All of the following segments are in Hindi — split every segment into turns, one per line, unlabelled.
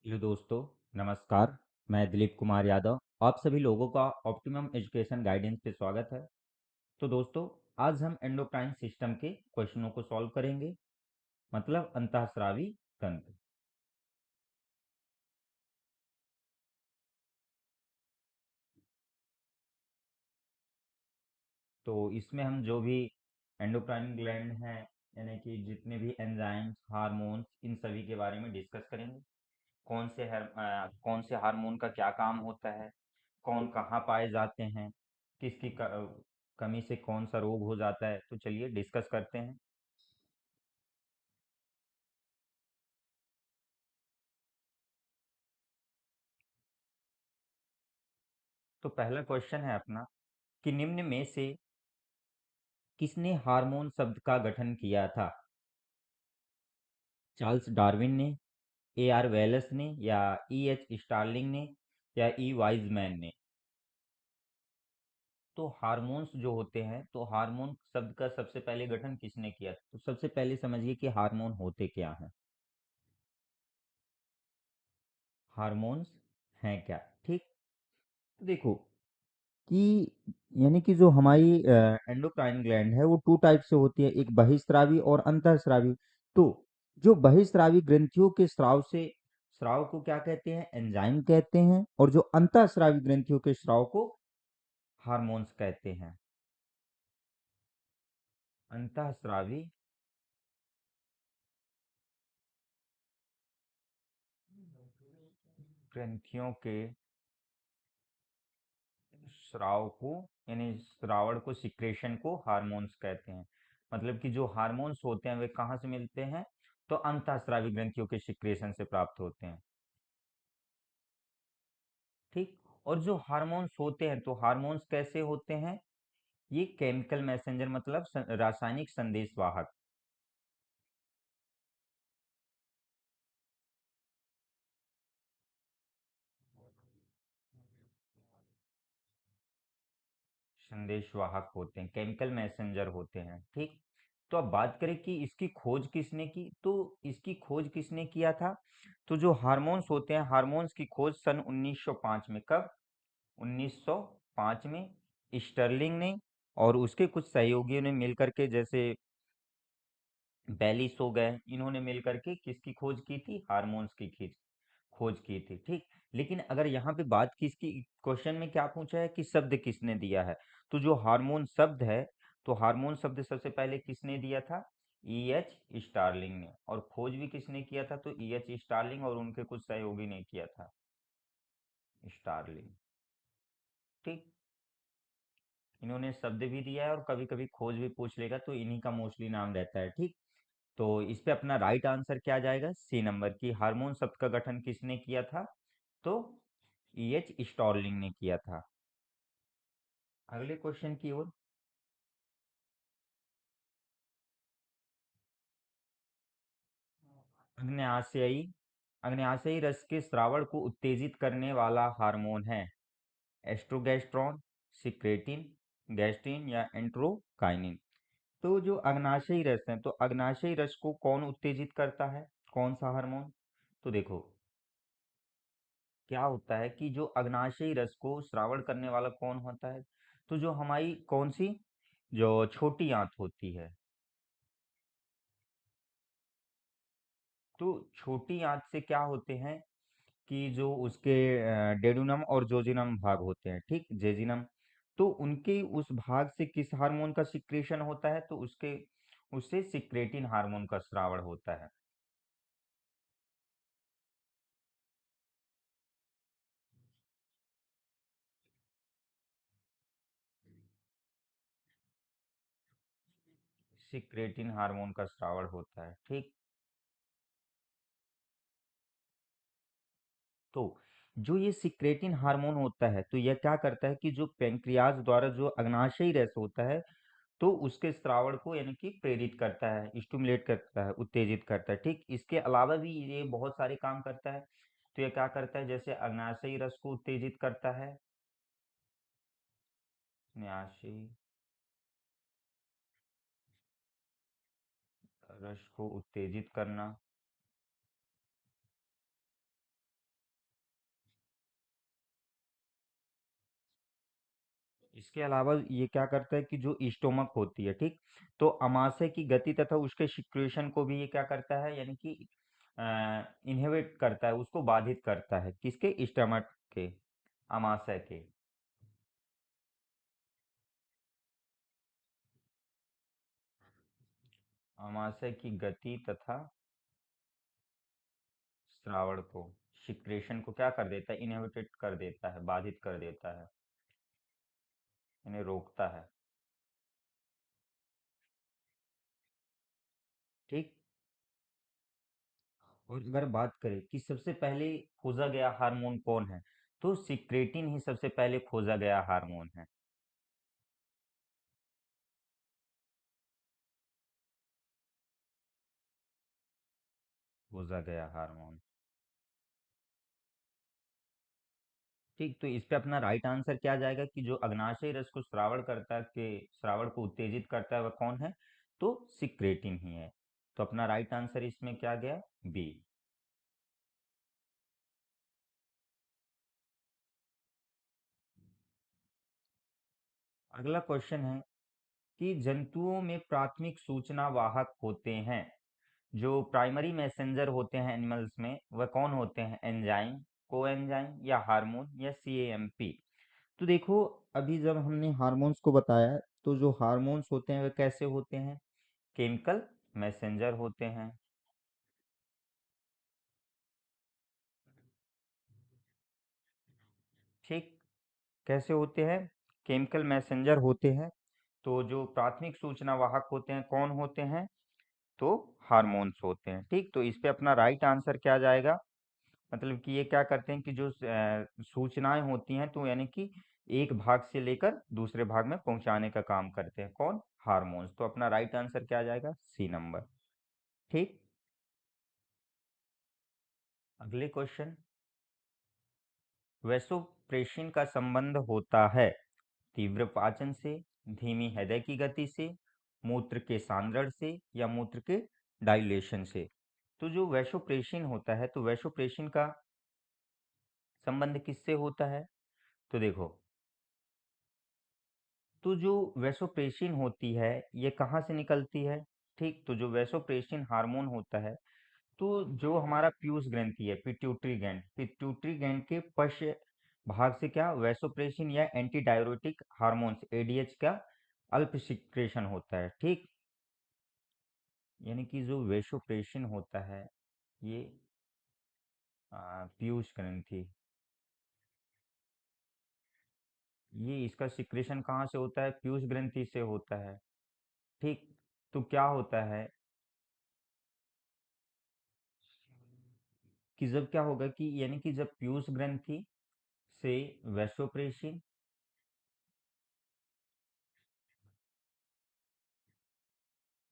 हेलो दोस्तों, नमस्कार। मैं दिलीप कुमार यादव आप सभी लोगों का ऑप्टिमम एजुकेशन गाइडेंस पे स्वागत है। तो दोस्तों, आज हम एंडोक्राइन सिस्टम के क्वेश्चनों को सॉल्व करेंगे, मतलब अंतःस्रावी तंत्र। तो इसमें हम जो भी एंडोक्राइन ग्लैंड हैं, यानी कि जितने भी एंजाइम्स, हार्मोन्स, इन सभी के बारे में डिस्कस करेंगे। कौन से हार्मोन का क्या काम होता है, कौन कहाँ पाए जाते हैं, किसकी कमी से कौन सा रोग हो जाता है। तो चलिए डिस्कस करते हैं। तो पहला क्वेश्चन है अपना कि निम्न में से किसने हार्मोन शब्द का गठन किया था? चार्ल्स डार्विन ने, ए आर वेलस ने, या ई एच स्टार्लिंग ने, या ई वाइजमैन ने? तो हार्मोन्स जो होते हैं, तो हार्मोन शब्द का सबसे पहले गठन किसने किया था? तो सबसे पहले समझिए कि हार्मोन होते क्या हैं। हार्मोन्स हैं क्या? ठीक। तो देखो कि यानी कि जो हमारी एंडोक्राइन ग्लैंड है वो टू टाइप से होती है, एक बहिस्रावी और अंतःस्रावी। तो जो बहिस्रावी ग्रंथियों के स्राव को क्या कहते हैं? एंजाइम कहते हैं। और जो अंतःस्रावी ग्रंथियों के स्राव को हार्मोन्स कहते हैं। अंतःस्रावी ग्रंथियों के स्राव को, यानी श्रावण को, सिक्रेशन को हार्मोन्स कहते हैं। मतलब कि जो हार्मोन्स होते हैं वे कहाँ से मिलते हैं? तो अंतःस्रावी ग्रंथियों के सिक्रेशन से प्राप्त होते हैं। ठीक। और जो हार्मोन्स होते हैं, तो हार्मोन्स कैसे होते हैं? ये केमिकल मैसेंजर, मतलब रासायनिक संदेशवाहक। संदेशवाहक होते हैं, केमिकल मैसेंजर होते हैं। ठीक। तो अब बात करें कि इसकी खोज किसने की, तो इसकी खोज किसने किया था? तो जो हार्मोन्स होते हैं, हार्मोन्स की खोज सन 1905 में। कब? 1905 में स्टर्लिंग ने और उसके कुछ सहयोगियों ने मिलकर के, जैसे बेलिस हो गए, इन्होंने मिलकर के किसकी खोज की थी? हार्मोन्स की खोज की थी। ठीक। लेकिन अगर यहाँ पे बात किसकी, क्वेश्चन में क्या पूछा है कि शब्द किसने दिया है? तो जो हार्मोन शब्द है, तो हार्मोन शब्द सबसे पहले किसने दिया था? ई एच स्टार्लिंग ने। और खोज भी किसने किया था? तो ई एच स्टार्लिंग और उनके कुछ सहयोगी ने किया था, स्टार्लिंग। ठीक। इन्होंने शब्द भी दिया है और कभी कभी खोज भी पूछ लेगा तो इन्हीं का मोस्टली नाम रहता है। ठीक। तो इस पे अपना राइट आंसर क्या जाएगा? सी नंबर की, हार्मोन शब्द का गठन किसने किया था? तो ई एच स्टॉर्लिंग ने किया था। अगले क्वेश्चन की ओर। अग्न्याशयी अग्न्याशयी रस के स्रावण को उत्तेजित करने वाला हार्मोन है? एस्ट्रोगेस्ट्रॉन, सिक्रेटिन, गैस्ट्रिन, या एंट्रोकाइनिन? तो जो अग्नाशयी रस है, तो अग्नाशयी रस को कौन उत्तेजित करता है? कौन सा हार्मोन? तो देखो क्या होता है कि जो अग्नाशयी रस को श्रावण करने वाला कौन होता है? तो जो हमारी कौन सी, जो छोटी आंत होती है। तो छोटी आंत से क्या होते हैं कि जो उसके डेडुनम और जोजिनम भाग होते हैं, ठीक, जेजिनम। तो उनके उस भाग से किस हार्मोन का सिक्रेशन होता है? तो उसके उससे सिक्रेटिन हार्मोन का स्रावण होता है। सिक्रेटिन हार्मोन का स्रावण होता है। ठीक। तो जो ये सिक्रेटिन हार्मोन होता है, तो यह क्या करता है कि जो पेंक्रियाज द्वारा जो अग्नाशयी रस होता है, तो उसके स्रावण को यानी कि प्रेरित करता है, स्टिमुलेट करता है, उत्तेजित करता है। ठीक। इसके अलावा भी ये बहुत सारे काम करता है। तो ये क्या करता है? जैसे अग्नाशयी रस को उत्तेजित करता है, अग्नाशयी रस को उत्तेजित करना, इसके अलावा ये क्या करता है कि जो स्टोमक होती है, ठीक, तो अमाशय की गति तथा उसके सिक्रेशन को भी ये क्या करता है, यानी कि इनहिबिट करता है, उसको बाधित करता है, किसके, स्टमक के, अमाशय के। अमाशय की गति तथा श्रावण को, सिक्रेशन को क्या कर देता है, इनहिबिटेड कर देता है, बाधित कर देता है, इन्हें रोकता है। ठीक। और अगर बात करें कि सबसे पहले खोजा गया हार्मोन कौन है, तो सिक्रेटिन ही सबसे पहले खोजा गया हार्मोन है। खोजा गया हार्मोन। ठीक, तो इस पे अपना राइट आंसर क्या जाएगा कि जो अग्नाशय रस को श्रावण करता है, के श्रावण को उत्तेजित करता है, वह कौन है, तो सिक्रेटिन ही है। तो अपना राइट आंसर इसमें क्या गया, बी। अगला क्वेश्चन है कि जंतुओं में प्राथमिक सूचना वाहक होते हैं, जो प्राइमरी मैसेंजर होते हैं एनिमल्स में, वह कौन होते हैं, एंजाइम, कोएंजाइम, या हार्मोन, या सीएमपी। तो देखो, अभी जब हमने हार्मोन्स को बताया, तो जो हार्मोन्स होते हैं वे कैसे होते हैं, केमिकल मैसेंजर होते हैं। ठीक, कैसे होते हैं, केमिकल मैसेंजर होते हैं। तो जो प्राथमिक सूचना वाहक होते हैं कौन होते हैं, तो हार्मोन्स होते हैं। ठीक, तो इस पे अपना राइट आंसर क्या जाएगा, मतलब कि ये क्या करते हैं कि जो सूचनाएं होती हैं, तो यानी कि एक भाग से लेकर दूसरे भाग में पहुंचाने का काम करते हैं, कौन, हार्मोन्स। तो अपना राइट आंसर क्या जाएगा, सी नंबर। ठीक। अगले क्वेश्चन, वैसोप्रेशन का संबंध होता है तीव्र पाचन से, धीमी हृदय की गति से, मूत्र के सांद्रण से, या मूत्र के डाइलेशन से। तो जो वैसोप्रेशन होता है, तो वैसोप्रेशन का संबंध किससे होता है, तो देखो, तो जो वैसोप्रेसिन होती है, ये कहाँ से निकलती है। ठीक, तो जो वैसोप्रेसिन हार्मोन होता है, तो जो हमारा पीयूष ग्रंथि है, पिट्यूटरी ग्लैंड के पश्च भाग से क्या वैसोप्रेसिन या एंटी डाययूरेटिक हार्मोन्स एडीएच का अल्प सिक्रेशन होता है। ठीक, यानी कि जो वैसोप्रेसिन होता है, ये पीयूष ग्रंथि, ये इसका सिक्रेशन कहाँ से होता है, पीयूष ग्रंथि से होता है। ठीक, तो क्या होता है कि जब क्या होगा कि यानी कि जब पीयूष ग्रंथि से वैसोप्रेसिन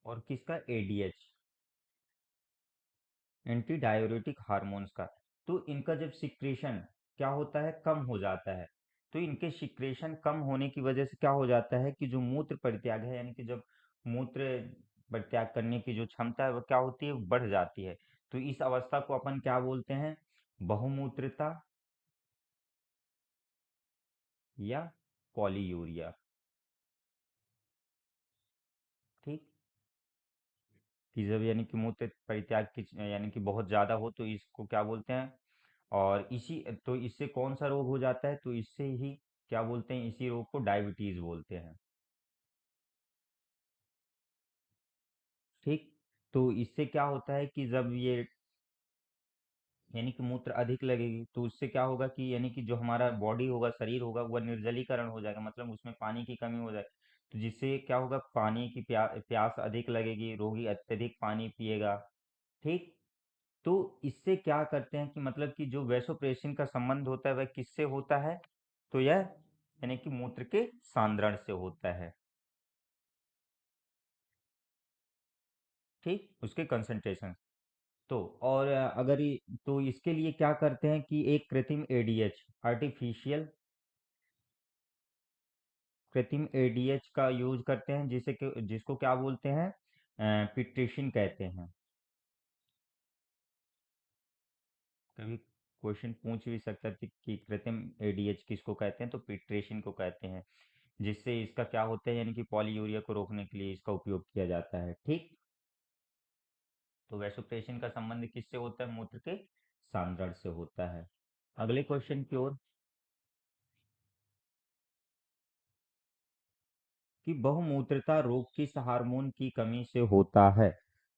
और किसका, एडीएच, एंटी डाययूरेटिक हार्मोन्स का, तो इनका जब सिक्रेशन क्या होता है, कम हो जाता है। तो इनके सिक्रेशन कम होने की वजह से क्या हो जाता है कि जो मूत्र परित्याग है, यानी कि जब मूत्र परित्याग करने की जो क्षमता है वो क्या होती है, बढ़ जाती है। तो इस अवस्था को अपन क्या बोलते हैं, बहुमूत्रता, या पॉलीयूरिया। ठीक, कि जब यानी कि मूत्र परित्याग की यानी कि बहुत ज़्यादा हो, तो इसको क्या बोलते हैं, और इसी तो इससे कौन सा रोग हो जाता है, तो इससे ही क्या बोलते हैं, इसी रोग को डायबिटीज बोलते हैं। ठीक, तो इससे क्या होता है कि जब ये यानी कि मूत्र अधिक लगेगी, तो उससे क्या होगा कि यानी कि जो हमारा बॉडी होगा, शरीर होगा, वह निर्जलीकरण हो जाएगा, मतलब उसमें पानी की कमी हो जाएगी। तो जिससे क्या होगा, पानी की प्यास अधिक लगेगी, रोगी अत्यधिक पानी पिएगा। ठीक, तो इससे क्या करते हैं कि मतलब कि जो वैसोप्रेसिन का संबंध होता है वह किससे होता है, तो यह यानी कि मूत्र के सांद्रण से होता है। ठीक, उसके कंसंट्रेशन। तो और तो इसके लिए क्या करते हैं कि एक कृत्रिम एडीएच, आर्टिफिशियल कृत्रिम एडीएच का यूज करते हैं, जिसको क्या बोलते हैं, पिट्रेशिन कहते हैं। कभी क्वेश्चन पूछ भी सकता है कि कृत्रिम एडीएच किसको कहते हैं, तो पिट्रेशिन को कहते हैं। जिससे इसका क्या होता है, यानी कि पॉलीयूरिया को रोकने के लिए इसका उपयोग किया जाता है। ठीक, तो वैसोप्रेशन का संबंध किससे होता है? मूत्र के सांद्रण से होता है। अगले क्वेश्चन की ओर, कि बहुमूत्रता रोग किस हार्मोन की कमी से होता है?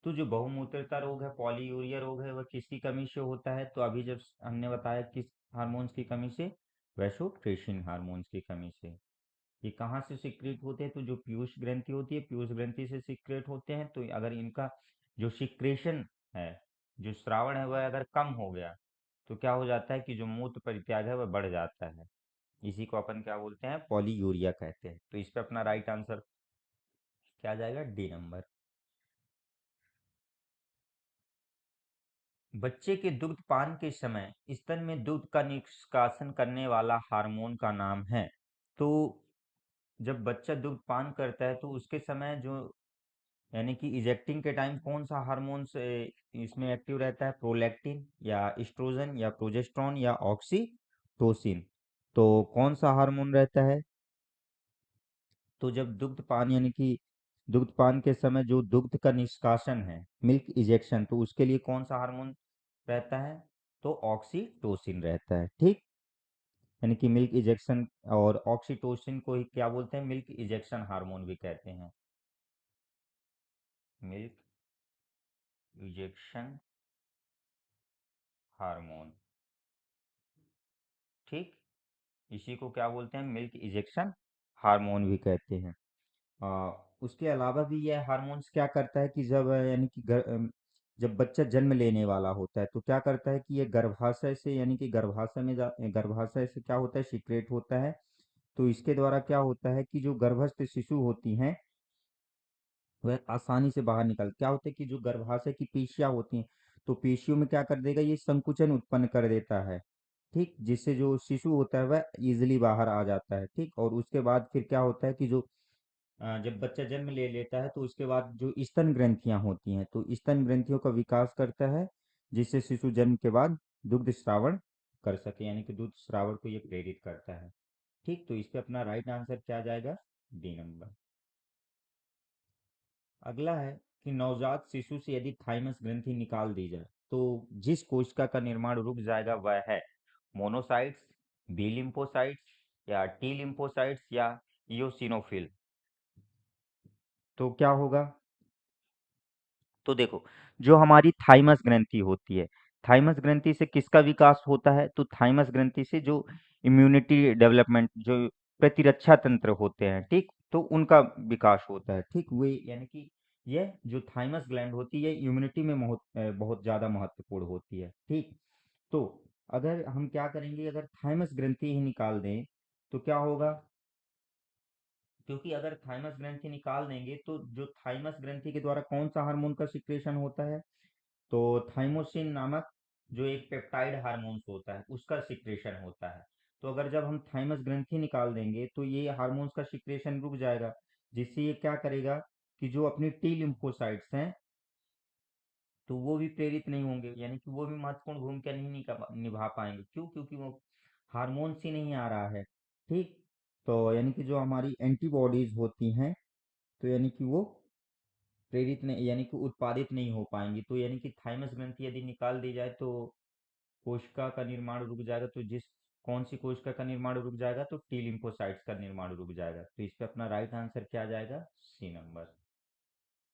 तो जो बहुमूत्रता रोग है, पॉलीयूरिया रोग है, वह किसकी कमी से होता है? तो अभी जब हमने बताया किस हार्मोन्स की कमी से, वैसोप्रेसिन हार्मोन्स की कमी से। ये कहाँ से सिक्रेट होते हैं? तो जो पीयूष ग्रंथि होती है, पीयूष ग्रंथि से सिक्रेट होते हैं। तो अगर इनका जो सिक्रेशन है, जो श्रावण है, वह अगर कम हो गया तो क्या हो जाता है कि जो मूत्र परित्याग है वह बढ़ जाता है। इसी को अपन क्या बोलते हैं? पॉलीयूरिया कहते हैं। तो इस पे अपना राइट आंसर क्या आ जाएगा? D number. बच्चे के दुग्ध पान के समय स्तन में दूध का निष्कासन करने वाला हार्मोन का नाम है। तो जब बच्चा दुग्ध पान करता है तो उसके समय जो, यानी कि इजेक्टिंग के टाइम कौन सा हार्मोन से इसमें एक्टिव रहता है? प्रोलैक्टिन या एस्ट्रोजन या प्रोजेस्टेरोन या ऑक्सीटोसिन? तो कौन सा हार्मोन रहता है? तो जब दुग्ध पान, यानी कि दुग्ध पान के समय जो दुग्ध का निष्कासन है, मिल्क इजेक्शन, तो उसके लिए कौन सा हार्मोन रहता है? तो ऑक्सीटोसिन रहता है। ठीक, यानी कि मिल्क इजेक्शन, और ऑक्सीटोसिन को ही क्या बोलते हैं? मिल्क इजेक्शन हार्मोन भी कहते हैं। Milk ejection hormone. ठीक, इसी को क्या बोलते हैं? मिल्क इजेक्शन हार्मोन भी कहते हैं। आ, उसके अलावा भी यह हार्मोन्स क्या करता है कि जब यानी कि जब बच्चा जन्म लेने वाला होता है तो क्या करता है कि ये गर्भाशय से, यानी कि गर्भाशय से क्या होता है? सीक्रेट होता है। तो इसके द्वारा क्या होता है कि जो गर्भस्थ शिशु होती हैं वह आसानी से बाहर निकल, क्या होता है कि जो गर्भाशय की पेशियां होती हैं, तो पेशियों में क्या कर देगा? ये संकुचन उत्पन्न कर देता है। ठीक, जिससे जो शिशु होता है वह इजिली बाहर आ जाता है। ठीक, और उसके बाद फिर क्या होता है कि जो जब बच्चा जन्म ले लेता है तो उसके बाद जो स्तन ग्रंथियां होती हैं, तो स्तन ग्रंथियों का विकास करता है, जिससे शिशु जन्म के बाद दुग्ध श्रावण कर सके, यानी कि दूध श्रावण को ये प्रेरित करता है। ठीक, तो इस पे अपना राइट आंसर क्या आ जाएगा? D number. अगला है कि नवजात शिशु से यदि थाइमस ग्रंथि निकाल दी जाए तो जिस कोशिका का निर्माण रुक जाएगा वह है मोनोसाइट्स, बी लिम्फोसाइट्स या टी लिम्फोसाइट्स या इयोसिनोफिल? तो क्या होगा? तो देखो, जो हमारी थाइमस ग्रंथि होती है, थाइमस ग्रंथि से किसका विकास होता है? तो थाइमस ग्रंथि से जो इम्यूनिटी डेवलपमेंट, जो प्रतिरक्षा तंत्र होते हैं, ठीक, तो उनका विकास होता है। ठीक, वे यानी कि यह जो थाइमस ग्लैंड होती है इम्यूनिटी में बहुत ज़्यादा महत्वपूर्ण होती है। ठीक, तो अगर हम क्या करेंगे, अगर थाइमस ग्रंथि ही निकाल दें तो क्या होगा? क्योंकि अगर थाइमस ग्रंथि निकाल देंगे तो जो थाइमस ग्रंथि के द्वारा कौन सा हार्मोन का सिक्रेशन होता है? तो थाइमोसिन नामक जो एक पेप्टाइड हार्मोन्स होता है उसका सिक्रेशन होता है। तो अगर जब हम थाइमस ग्रंथि निकाल देंगे तो ये हार्मोन्स का सिक्रेशन रुक जाएगा, जिससे ये क्या करेगा कि जो अपनी टी लिम्फोसाइट्स हैं तो वो भी प्रेरित नहीं होंगे, यानी कि वो भी महत्वपूर्ण भूमिका नहीं निभा पाएंगे। क्यों? क्योंकि वो हार्मोन्स ही नहीं आ रहा है। ठीक, तो यानी कि जो हमारी एंटीबॉडीज होती हैं, तो यानी कि वो प्रेरित नहीं, यानी कि उत्पादित नहीं हो पाएंगी। तो यानी कि थाइमस ग्रंथि यदि निकाल दी जाए तो कोशिका का निर्माण रुक जाएगा। तो जिस कौन सी कोशिका का निर्माण रुक जाएगा? तो टी लिम्फोसाइट्स का निर्माण रुक जाएगा। तो इस पे अपना राइट आंसर क्या आ जाएगा? C number.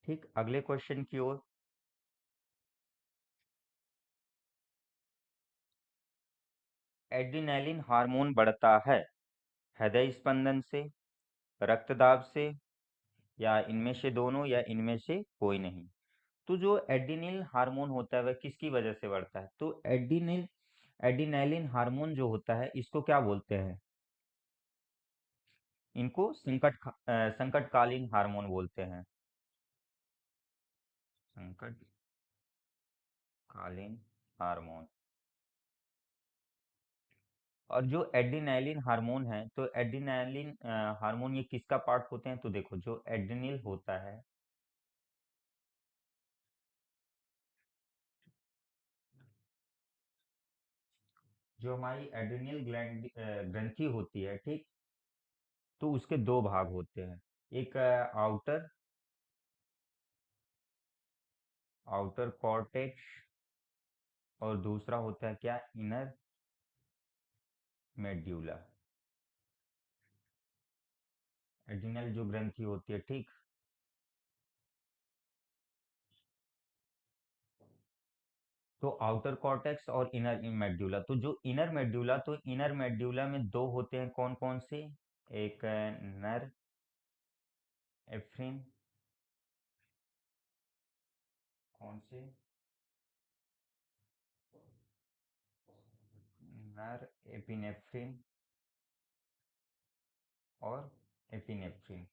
ठीक, अगले क्वेश्चन की ओर, एड्रिनलिन हार्मोन बढ़ता है हृदय स्पंदन से, रक्तदाब से, या इनमें से दोनों, या इनमें से कोई नहीं? तो जो एड्रिनल हार्मोन होता है वह किसकी वजह से बढ़ता है? तो एड्रिनलिन हार्मोन जो होता है इसको क्या बोलते हैं? इनको संकटकालीन हार्मोन बोलते हैं। संकटकालीन हार्मोन। और जो एड्रिनलिन हार्मोन है, तो एड्रिनलिन हार्मोन ये किसका पार्ट होते हैं? तो देखो, जो एड्रिनल होता है, जो हमारी एड्रिनल ग्लैंड ग्रंथि होती है, ठीक, तो उसके दो भाग होते हैं, एक आउटर आउटर कॉर्टेक्स और दूसरा होता है क्या, इनर मेड्यूला। एड्रिनल जो ग्रंथि होती है, ठीक। तो आउटर कॉर्टेक्स और इनर मेड्यूला, तो जो इनर मेड्यूला, तो इनर मेड्यूला में दो होते हैं, कौन कौन से, एक नर एफ्रिन, कौन से, नर एपिनेफ्रिन और एपिनेफ्रिन।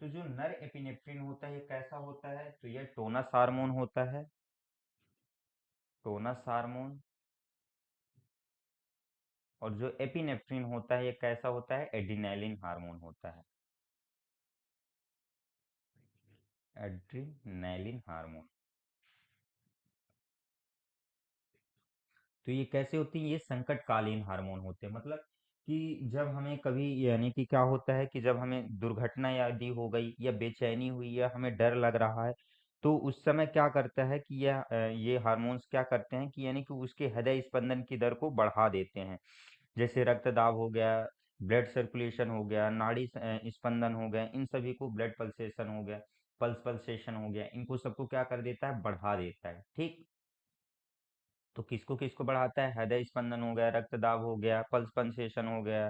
तो जो नर एपिनेफ्रिन होता है ये कैसा होता है, तो ये टोनस हार्मोन होता है, टोनस हार्मोन। और जो एपिनेफ्रिन होता है ये कैसा होता है, एड्रिनैलिन हार्मोन होता है, एड्रिनैलिन हार्मोन। तो ये कैसे होती है, ये संकटकालीन हार्मोन होते हैं, मतलब कि जब हमें कभी, यानी कि क्या होता है कि जब हमें दुर्घटना यदि हो गई या बेचैनी हुई या हमें डर लग रहा है, तो उस समय क्या करता है कि ये हार्मोन्स क्या करते हैं कि यानी कि उसके हृदय स्पंदन की दर को बढ़ा देते हैं। जैसे रक्तदाब हो गया, ब्लड सर्कुलेशन हो गया, नाड़ी स्पंदन हो गया, इन सभी को, ब्लड पल्सेशन हो गया, पल्स पल्सेशन हो गया, इनको सबको क्या कर देता है, बढ़ा देता है, ठीक। तो किसको किसको बढ़ाता है, हृदय स्पंदन हो गया, रक्तदाब हो गया, पल्स पल्सेशन हो गया,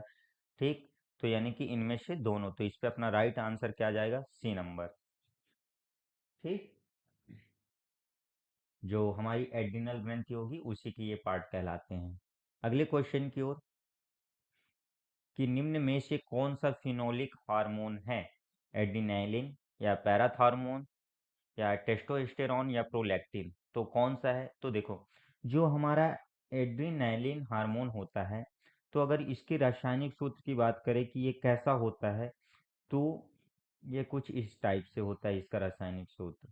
ठीक। तो यानी कि इनमें से दोनों, तो इस पे अपना राइट आंसर क्या आ जाएगा, सी नंबर, ठीक। जो हमारी एड्रिनल ग्रंथि होगी उसी की ये पार्ट कहलाते हैं। अगले क्वेश्चन की ओर, कि निम्न में से कौन सा फिनोलिक हार्मोन है, एड्रिनैलिन या पैराथार्मोन या टेस्टोस्टेरॉन या प्रोलैक्टिन, तो कौन सा है, तो देखो, जो हमारा एड्रिनैलिन हार्मोन होता है, तो अगर इसके रासायनिक सूत्र की बात करें कि ये कैसा होता है, तो ये कुछ इस टाइप से होता है इसका रासायनिक सूत्र।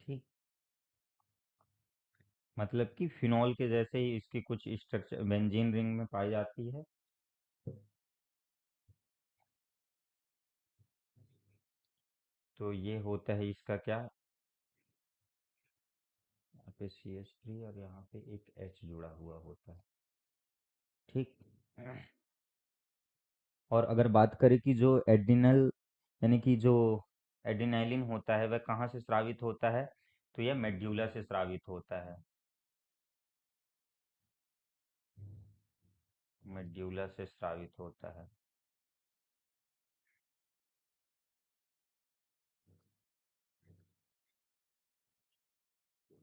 ठीक, मतलब कि फिनॉल के जैसे ही इसकी कुछ स्ट्रक्चर बेंजीन रिंग में पाई जाती है। तो ये होता है इसका क्या, यहाँ पे CH3 और यहाँ पे एक H जुड़ा हुआ होता है, ठीक। और अगर बात करें कि जो एड्रिनल, यानी कि जो एड्रिनालिन होता है वह कहाँ से स्रावित होता है, तो यह मेड्यूला से स्रावित होता है, मेड्यूला से स्रावित होता है,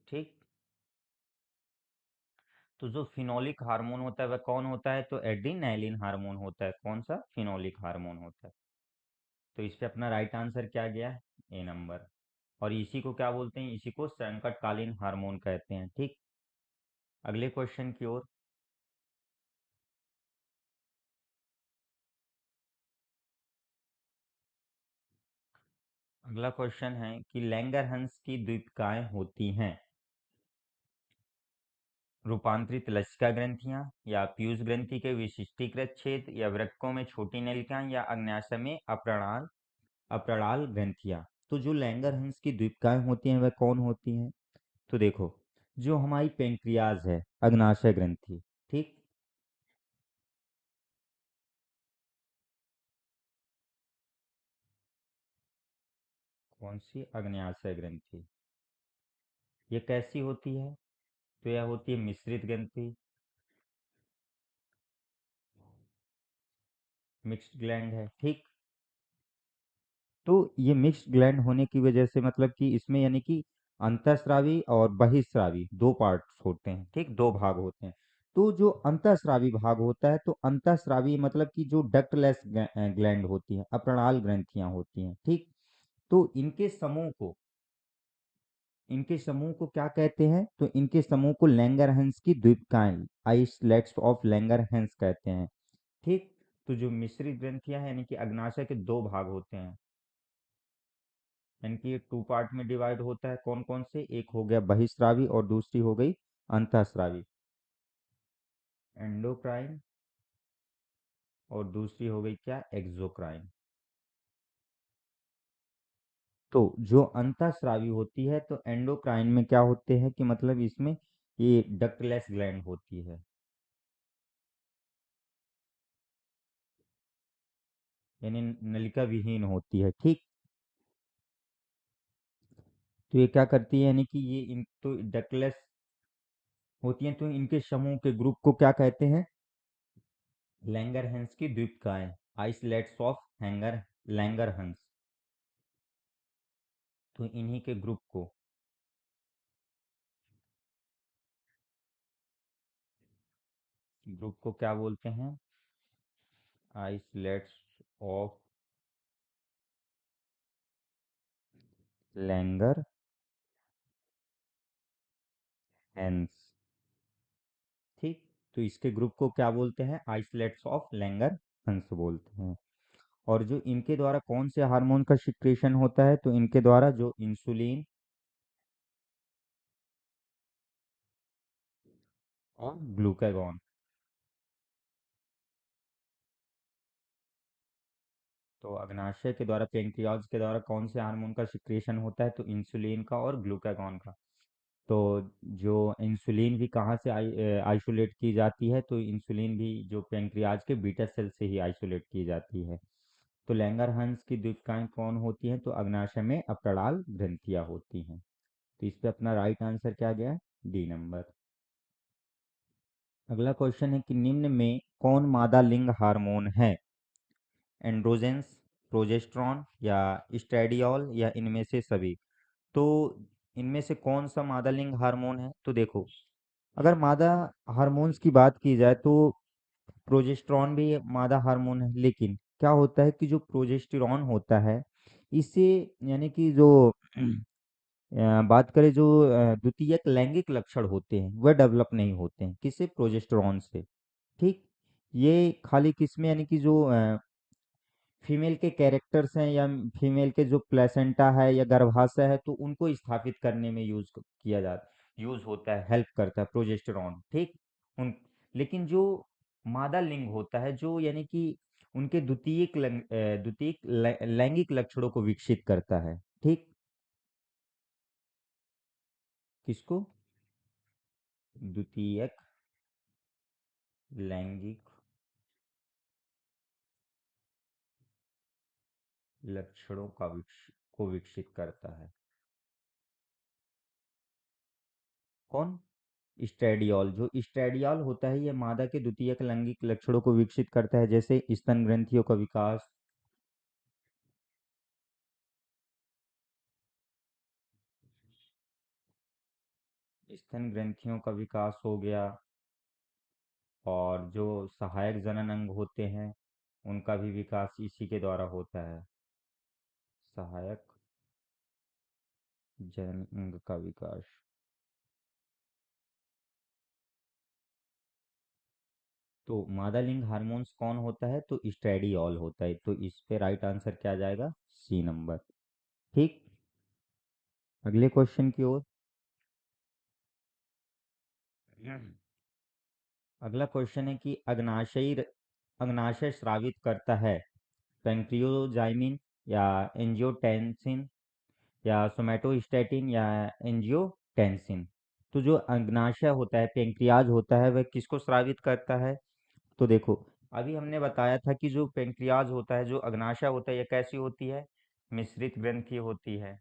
ठीक। तो जो फिनोलिक हार्मोन होता है वह कौन होता है, तो एड्रिनालिन हार्मोन होता है, कौन सा, फिनोलिक हार्मोन होता है। तो इस पे अपना राइट आंसर क्या गया, ए नंबर। और इसी को क्या बोलते हैं, इसी को संकटकालीन हार्मोन कहते हैं, ठीक। अगले क्वेश्चन की ओर, अगला क्वेश्चन है कि लैंगरहंस की द्वीपिकाएं होती हैं, रूपांतरित लसिका ग्रंथियां या पीयूष ग्रंथि के विशिष्टीकृत छेद या वृक्कों में छोटी नलिकाएं या अग्न्याशय में अप्राणाल अप्राणाल ग्रंथियां। तो जो लैंगरहंस की द्वीपिकाएं होती हैं वह कौन होती हैं, तो देखो, जो हमारी पेंक्रियाज है, अग्नाशय ग्रंथि, ठीक। कौन सी, अग्न्याशय ग्रंथि। ये कैसी होती है, तो यह होती है मिश्रित ग्रंथि, मिक्स्ड ग्लैंड है, ठीक। तो ये मिक्स्ड ग्लैंड होने की वजह से, मतलब कि इसमें यानी कि अंतःस्रावी और बहिःस्रावी दो पार्ट्स होते हैं, ठीक, दो भाग होते हैं। तो जो अंतःस्रावी भाग होता है, तो अंतःस्रावी मतलब कि जो डक्टलेस ग्लैंड होती है, अप्राणाल ग्रंथियां होती हैं, ठीक। तो इनके समूह को क्या कहते हैं, तो इनके समूह को लैंगरहंस की द्वीपिकाएं, आइसलेट्स ऑफ लैंगरहंस कहते हैं, ठीक। तो जो मिश्रित ग्रंथियां हैं यानी कि अग्नाशय के दो भाग होते हैं, यानी कि ये टू पार्ट में डिवाइड होता है। कौन कौन से? एक हो गया बहिस्रावी और दूसरी हो गई अंतःस्रावी, एंडोक्राइन, और दूसरी हो गई क्या? एक्सोक्राइन। तो जो अंतःस्रावी होती है तो एंडोक्राइन में क्या होते हैं कि मतलब इसमें ये डक्टलेस ग्लैंड होती है, यानी नलिका विहीन होती है, ठीक। तो ये क्या करती है, यानी कि ये इन तो डक्टलेस होती हैं, तो इनके समूह के ग्रुप को क्या कहते हैं? लैंगरहंस की द्वीपकाएं, आइसलेट्स ऑफ हैंगर लैंगरहंस। तो इन्हीं के ग्रुप को क्या बोलते हैं? आइसलेट्स ऑफ लैंगर हैंस, ठीक। तो इसके ग्रुप को क्या बोलते हैं? आइसलेट्स ऑफ लैंगर हंस बोलते हैं। और जो इनके द्वारा कौन से हार्मोन का सिक्रेशन होता है? तो इनके द्वारा जो इंसुलिन और ग्लूकागॉन। तो अग्नाशय के द्वारा, पेंक्रियाज के द्वारा कौन से हार्मोन का सिक्रेशन होता है? तो इंसुलिन का और ग्लूकागॉन का। तो जो इंसुलिन भी कहाँ से आइसोलेट की जाती है? तो इंसुलिन भी जो पेंक्रियाज के बीटा सेल से ही आइसोलेट की जाती है। तो लैंगरहंस की द्वीपकाएं कौन होती हैं? तो अग्नाशय में अपराल ग्रंथियां होती हैं। तो इस पे अपना राइट आंसर क्या गया? D number. अगला क्वेश्चन है कि निम्न में कौन मादा लिंग हार्मोन है? एंड्रोजेंस, प्रोजेस्टेरॉन, या स्ट्रेडियोल, या इनमें से सभी? तो इनमें से कौन सा मादा लिंग हार्मोन है? तो देखो, अगर मादा हार्मोन्स की बात की जाए तो प्रोजेस्टेरॉन भी मादा हार्मोन है, लेकिन क्या होता है कि जो प्रोजेस्टेरॉन होता है इससे, यानी कि जो बात करें, जो द्वितीयक लैंगिक लक्षण होते हैं वह डेवलप नहीं होते हैं। किससे? प्रोजेस्टेरॉन से, ठीक। ये खाली किसमें, यानी कि जो फीमेल के कैरेक्टर्स हैं या फीमेल के जो प्लेसेंटा है या गर्भाशय है, तो उनको स्थापित करने में यूज होता है, हेल्प करता है प्रोजेस्टेरॉन, ठीक। उन लेकिन जो मादा लिंग होता है, जो यानी कि उनके द्वितीयक लैंगिक लक्षणों को विकसित करता है, ठीक। किसको? द्वितीयक लैंगिक लक्षणों को विकसित करता है। कौन? स्ट्रेडियोल। जो स्ट्रेडियोल होता है ये मादा के द्वितीयक लैंगिक लक्षणों को विकसित करता है, जैसे स्तन ग्रंथियों का विकास, स्तन ग्रंथियों का विकास हो गया, और जो सहायक जनन अंग होते हैं उनका भी विकास इसी के द्वारा होता है, सहायक जनन अंग का विकास। तो मादा लिंग हार्मोन्स कौन होता है? तो स्ट्रेडियोल होता है। तो इस पे राइट आंसर क्या आ जाएगा? सी नंबर, ठीक। अगले क्वेश्चन की ओर। अगला क्वेश्चन है कि अग्नाशय स्रावित करता है पैंक्रियोजाइमिन, या एंजियोटेंसिन, या सोमैटोस्टैटिन, या एंजियोटेंसिन? तो जो अग्नाशय होता है, पेंक्रियाज होता है, वह किसको स्रावित करता है? तो देखो, अभी हमने बताया था कि जो पेंक्रियाज होता है, जो अग्नाशय होता है, यह कैसी होती है? मिश्रित ग्रंथि होती है,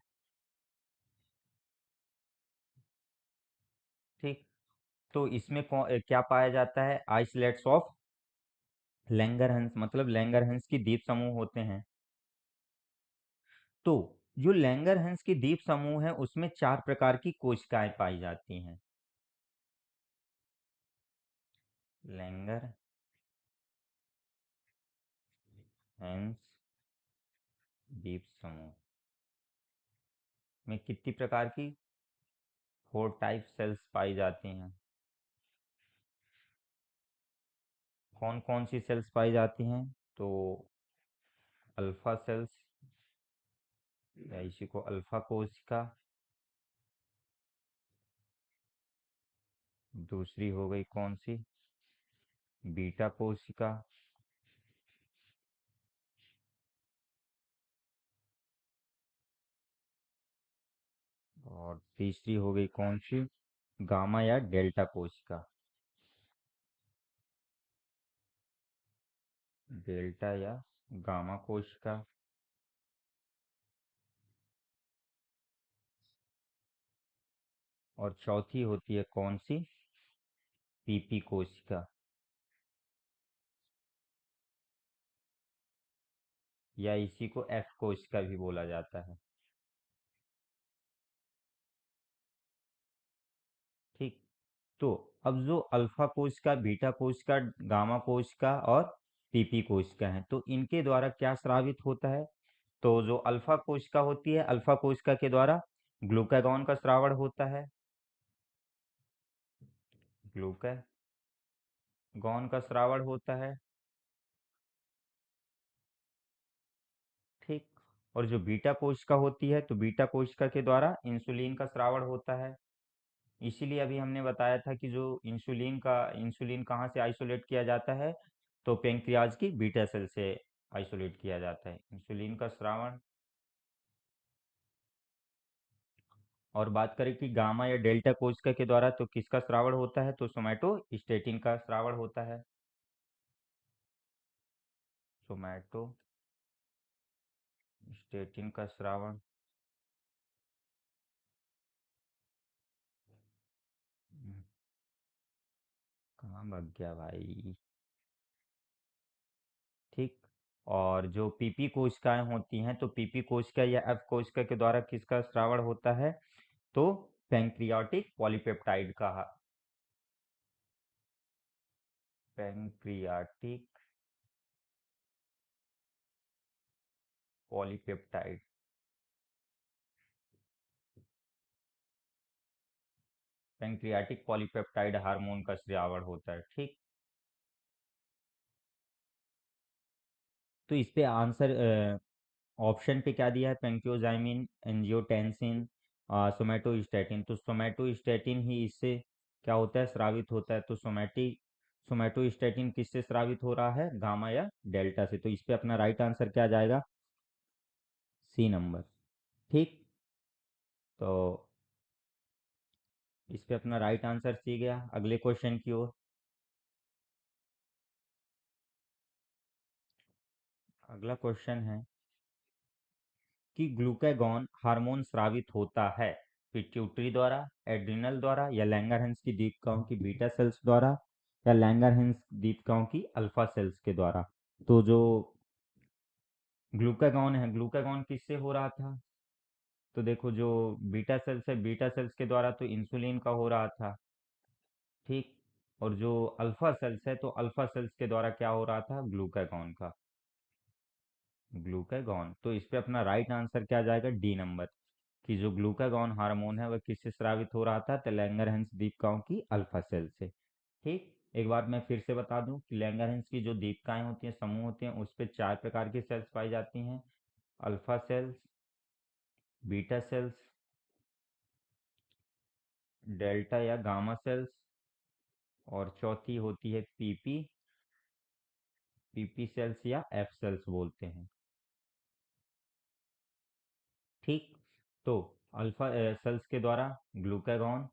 ठीक। तो इसमें क्या पाया जाता है? आइसलेट्स ऑफ लैंगरहंस, मतलब लैंगरहंस की द्वीप समूह होते हैं। तो जो लैंगरहंस की द्वीप समूह है उसमें चार प्रकार की कोशिकाएं पाई जाती हैं। लैंगरहंस द्वीप समूह में कितनी प्रकार की? 4 टाइप सेल्स पाई जाती हैं। कौन कौन सी सेल्स पाई जाती हैं? तो अल्फा सेल्स, या इसी को अल्फा कोशिका, दूसरी हो गई कौन सी, बीटा कोशिका, और तीसरी हो गई कौन सी, गामा या डेल्टा कोशिका। डेल्टा या गामा कोशिका। और चौथी होती है कौन सी, पीपी कोशिका, या इसी को एफ कोशिका भी बोला जाता है। ठीक। तो अब जो अल्फा कोशिका, बीटा कोशिका, गामा कोशिका और पीपी कोशिका है, तो इनके द्वारा क्या स्रावित होता है? तो जो अल्फा कोशिका होती है, अल्फा कोशिका के द्वारा ग्लूकागॉन का स्रावण होता है। ग्लूकागॉन का स्रावण होता है। ठीक। और जो बीटा कोशिका होती है, तो बीटा कोशिका के द्वारा इंसुलिन का स्रावण होता है। इसीलिए अभी हमने बताया था कि जो इंसुलिन कहाँ से आइसोलेट किया जाता है, तो पेंक्रियाज की बीटा सेल से आइसोलेट किया जाता है इंसुलिन का स्रावण। और बात करें कि गामा या डेल्टा कोशिका के द्वारा तो किसका स्रावण होता है, तो सोमैटोस्टेटिन का स्रावण होता है। सोमैटोस्टेटिन का स्रावण। कहाँ भग गया भाई? ठीक। और जो पीपी कोशिकाएं होती हैं, तो पीपी कोशिका या एफ कोशिका के द्वारा किसका स्रावण होता है, तो पैंक्रियाटिक पॉलीपेप्टाइड का। Pancreatic polypeptide. Pancreatic polypeptide hormone का स्रावण होता है। ठीक। तो इस पे आंसर ऑप्शन पे क्या दिया है, पेंक्योजाइमिन, एंजियोटेंसिन, सोमैटोस्टेटिन। तो सोमैटोस्टेटिन ही इससे क्या होता है, स्रावित होता है। तो सोमैटोस्टेटिन किससे स्रावित हो रहा है, गामा या डेल्टा से। तो इस पे अपना राइट आंसर क्या जाएगा, सी नंबर। ठीक। तो इस पे अपना राइट आंसर सी गया। अगले क्वेश्चन की ओर। अगला क्वेश्चन है कि ग्लूकागॉन हार्मोन स्रावित होता है पिट्यूटरी द्वारा, एड्रिनल द्वारा, या लैंगरहैंस की दीपिकाओं की बीटा सेल्स द्वारा, या लैंगरहैंस दीपिकाओं की अल्फा सेल्स के द्वारा। तो जो ग्लूकागॉन है, ग्लूकागॉन किससे हो रहा था? तो देखो, जो बीटा सेल्स है, बीटा सेल्स के द्वारा तो इंसुलिन का हो रहा था। ठीक। और जो अल्फा सेल्स है, तो अल्फा सेल्स के द्वारा क्या हो रहा था, ग्लूकागॉन का। ग्लूकागॉन। तो इस पे अपना राइट आंसर क्या जाएगा, डी नंबर, कि जो ग्लूकागॉन हार्मोन है वह किससे स्रावित हो रहा था, तो लैंगरहैंस दीपिकाओं की अल्फा सेल से। ठीक। एक बार मैं फिर से बता दूं कि लैंगरहैंस की जो दीपिकाएं होती हैं, समूह होते हैं, उस पे 4 प्रकार की सेल्स पाई जाती हैं, alpha cells, beta cells, delta या गामा सेल्स, और चौथी होती है पीपी, पीपी सेल्स या एफ सेल्स बोलते हैं। ठीक। तो अल्फा सेल्स के द्वारा ग्लूकागॉन,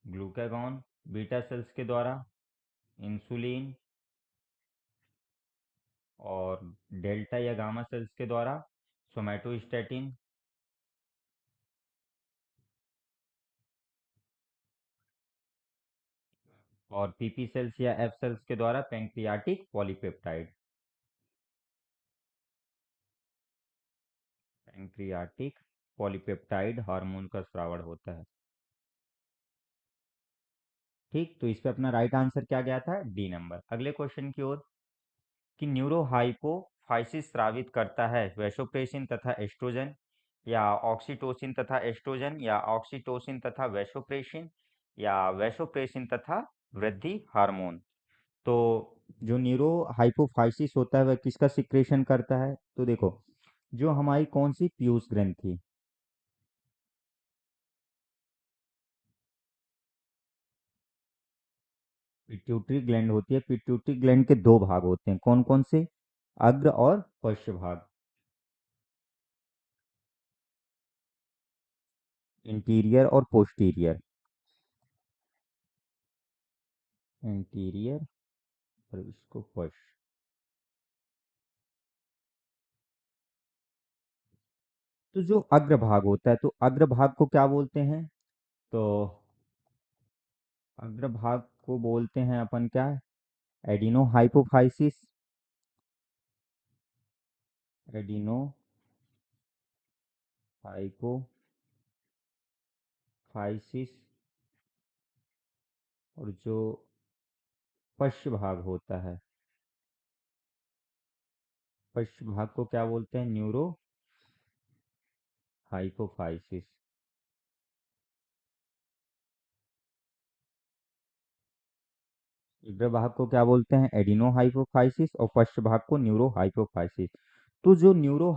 ग्लूकागॉन, बीटा सेल्स के द्वारा इंसुलिन, और डेल्टा या गामा सेल्स के द्वारा सोमैटोस्टेटिन, और पीपी सेल्स या एफ सेल्स के द्वारा pancreatic polypeptide. Pancreatic polypeptide hormone का स्रावण होता है। ठीक। तो इस पे अपना राइट आंसर क्या गया था, डी नंबर। अगले क्वेश्चन की ओर, कि न्यूरोहाइपोफाइसिस स्रावित करता है वैसोप्रेसिन तथा एस्ट्रोजन, या ऑक्सीटोसिन तथा एस्ट्रोजन, या ऑक्सीटोसिन तथा वैसोप्रेसिन, या वैसोप्रेसिन तथा वृद्धि हार्मोन। तो जो न्यूरो हाइपोफाइसिस होता है वह किसका सिक्रेशन करता है? तो देखो, जो हमारी कौन सी पीयूष ग्रंथि, पिट्यूटरी ग्लैंड होती है। पिट्यूटरी ग्लैंड के दो भाग होते हैं, कौन कौन से? अग्र और पश्च भाग। इंटीरियर और पोस्टीरियर। इंटीरियर और इसको पश्च। तो जो अग्र भाग होता है, तो अग्र भाग को क्या बोलते हैं? तो अग्र भाग को बोलते हैं अपन क्या? Adeno hypophysis. Adeno hypophysis. और जो पश्च भाग होता है, पश्च भाग को क्या बोलते हैं? Neuro hypophysis. अग्र भाग को क्या बोलते हैं? Adeno hypophysis. और पश्च भाग को न्यूरो हाइपोफाइसिस। तो जो न्यूरो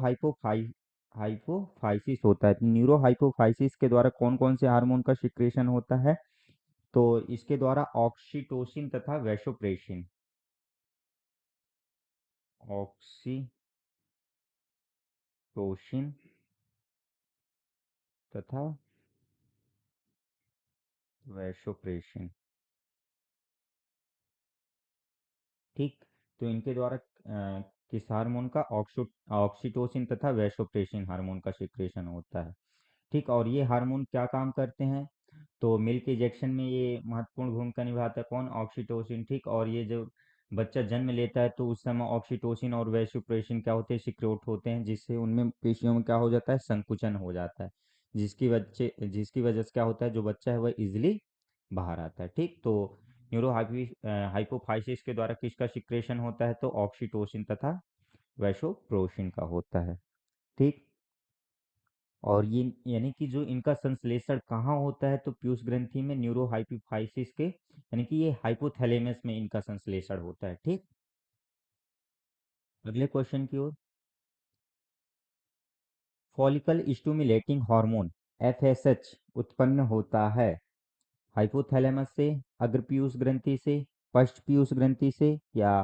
हाइपोफाइसिस होता है, न्यूरो हाइपोफाइसिस के द्वारा कौन कौन से हार्मोन का सिक्रेशन होता है? तो इसके द्वारा ऑक्सीटोसिन तथा वैसोप्रेसिन। ऑक्सीटोसिन तथा वैसोप्रेसिन। ठीक। तो इनके द्वारा किस हार्मोन का? ऑक्सीटोसिन तथा वैसोप्रेसिन हार्मोन का सिक्रेशन होता है। ठीक। और ये हार्मोन क्या काम करते हैं? तो मिल्क इजेक्शन में ये महत्वपूर्ण भूमिका निभाता है। कौन? ऑक्सीटोसिन। ठीक। और ये जो बच्चा जन्म लेता है तो उस समय ऑक्सीटोसिन और वैसोप्रेसिन क्या होते हैं? सिक्रोट होते हैं, जिससे उनमें पेशियों में क्या हो जाता है? संकुचन हो जाता है, जिसकी वजह से क्या होता है? जो बच्चा है वह इजिली बाहर आता है। ठीक। तो न्यूरो हाइपोफाइसिस के द्वारा किसका सिक्रेशन होता है? तो ऑक्सीटोसिन तथा वैसोप्रेसिन का होता है। ठीक। और ये यानी कि जो इनका संश्लेषण कहाँ होता है? तो पीयूष ग्रंथि में, न्यूरो हाइपोफाइसिस के, यानी कि ये हाइपोथैलेमस में इनका संश्लेषण होता है। ठीक। अगले क्वेश्चन की ओर। फॉलिकल स्टिमुलेटिंग हार्मोन एफएसएच उत्पन्न होता है हाइपोथैलेमस से, अग्र पीयूष ग्रंथि से, पश्च पीयूष ग्रंथि से, या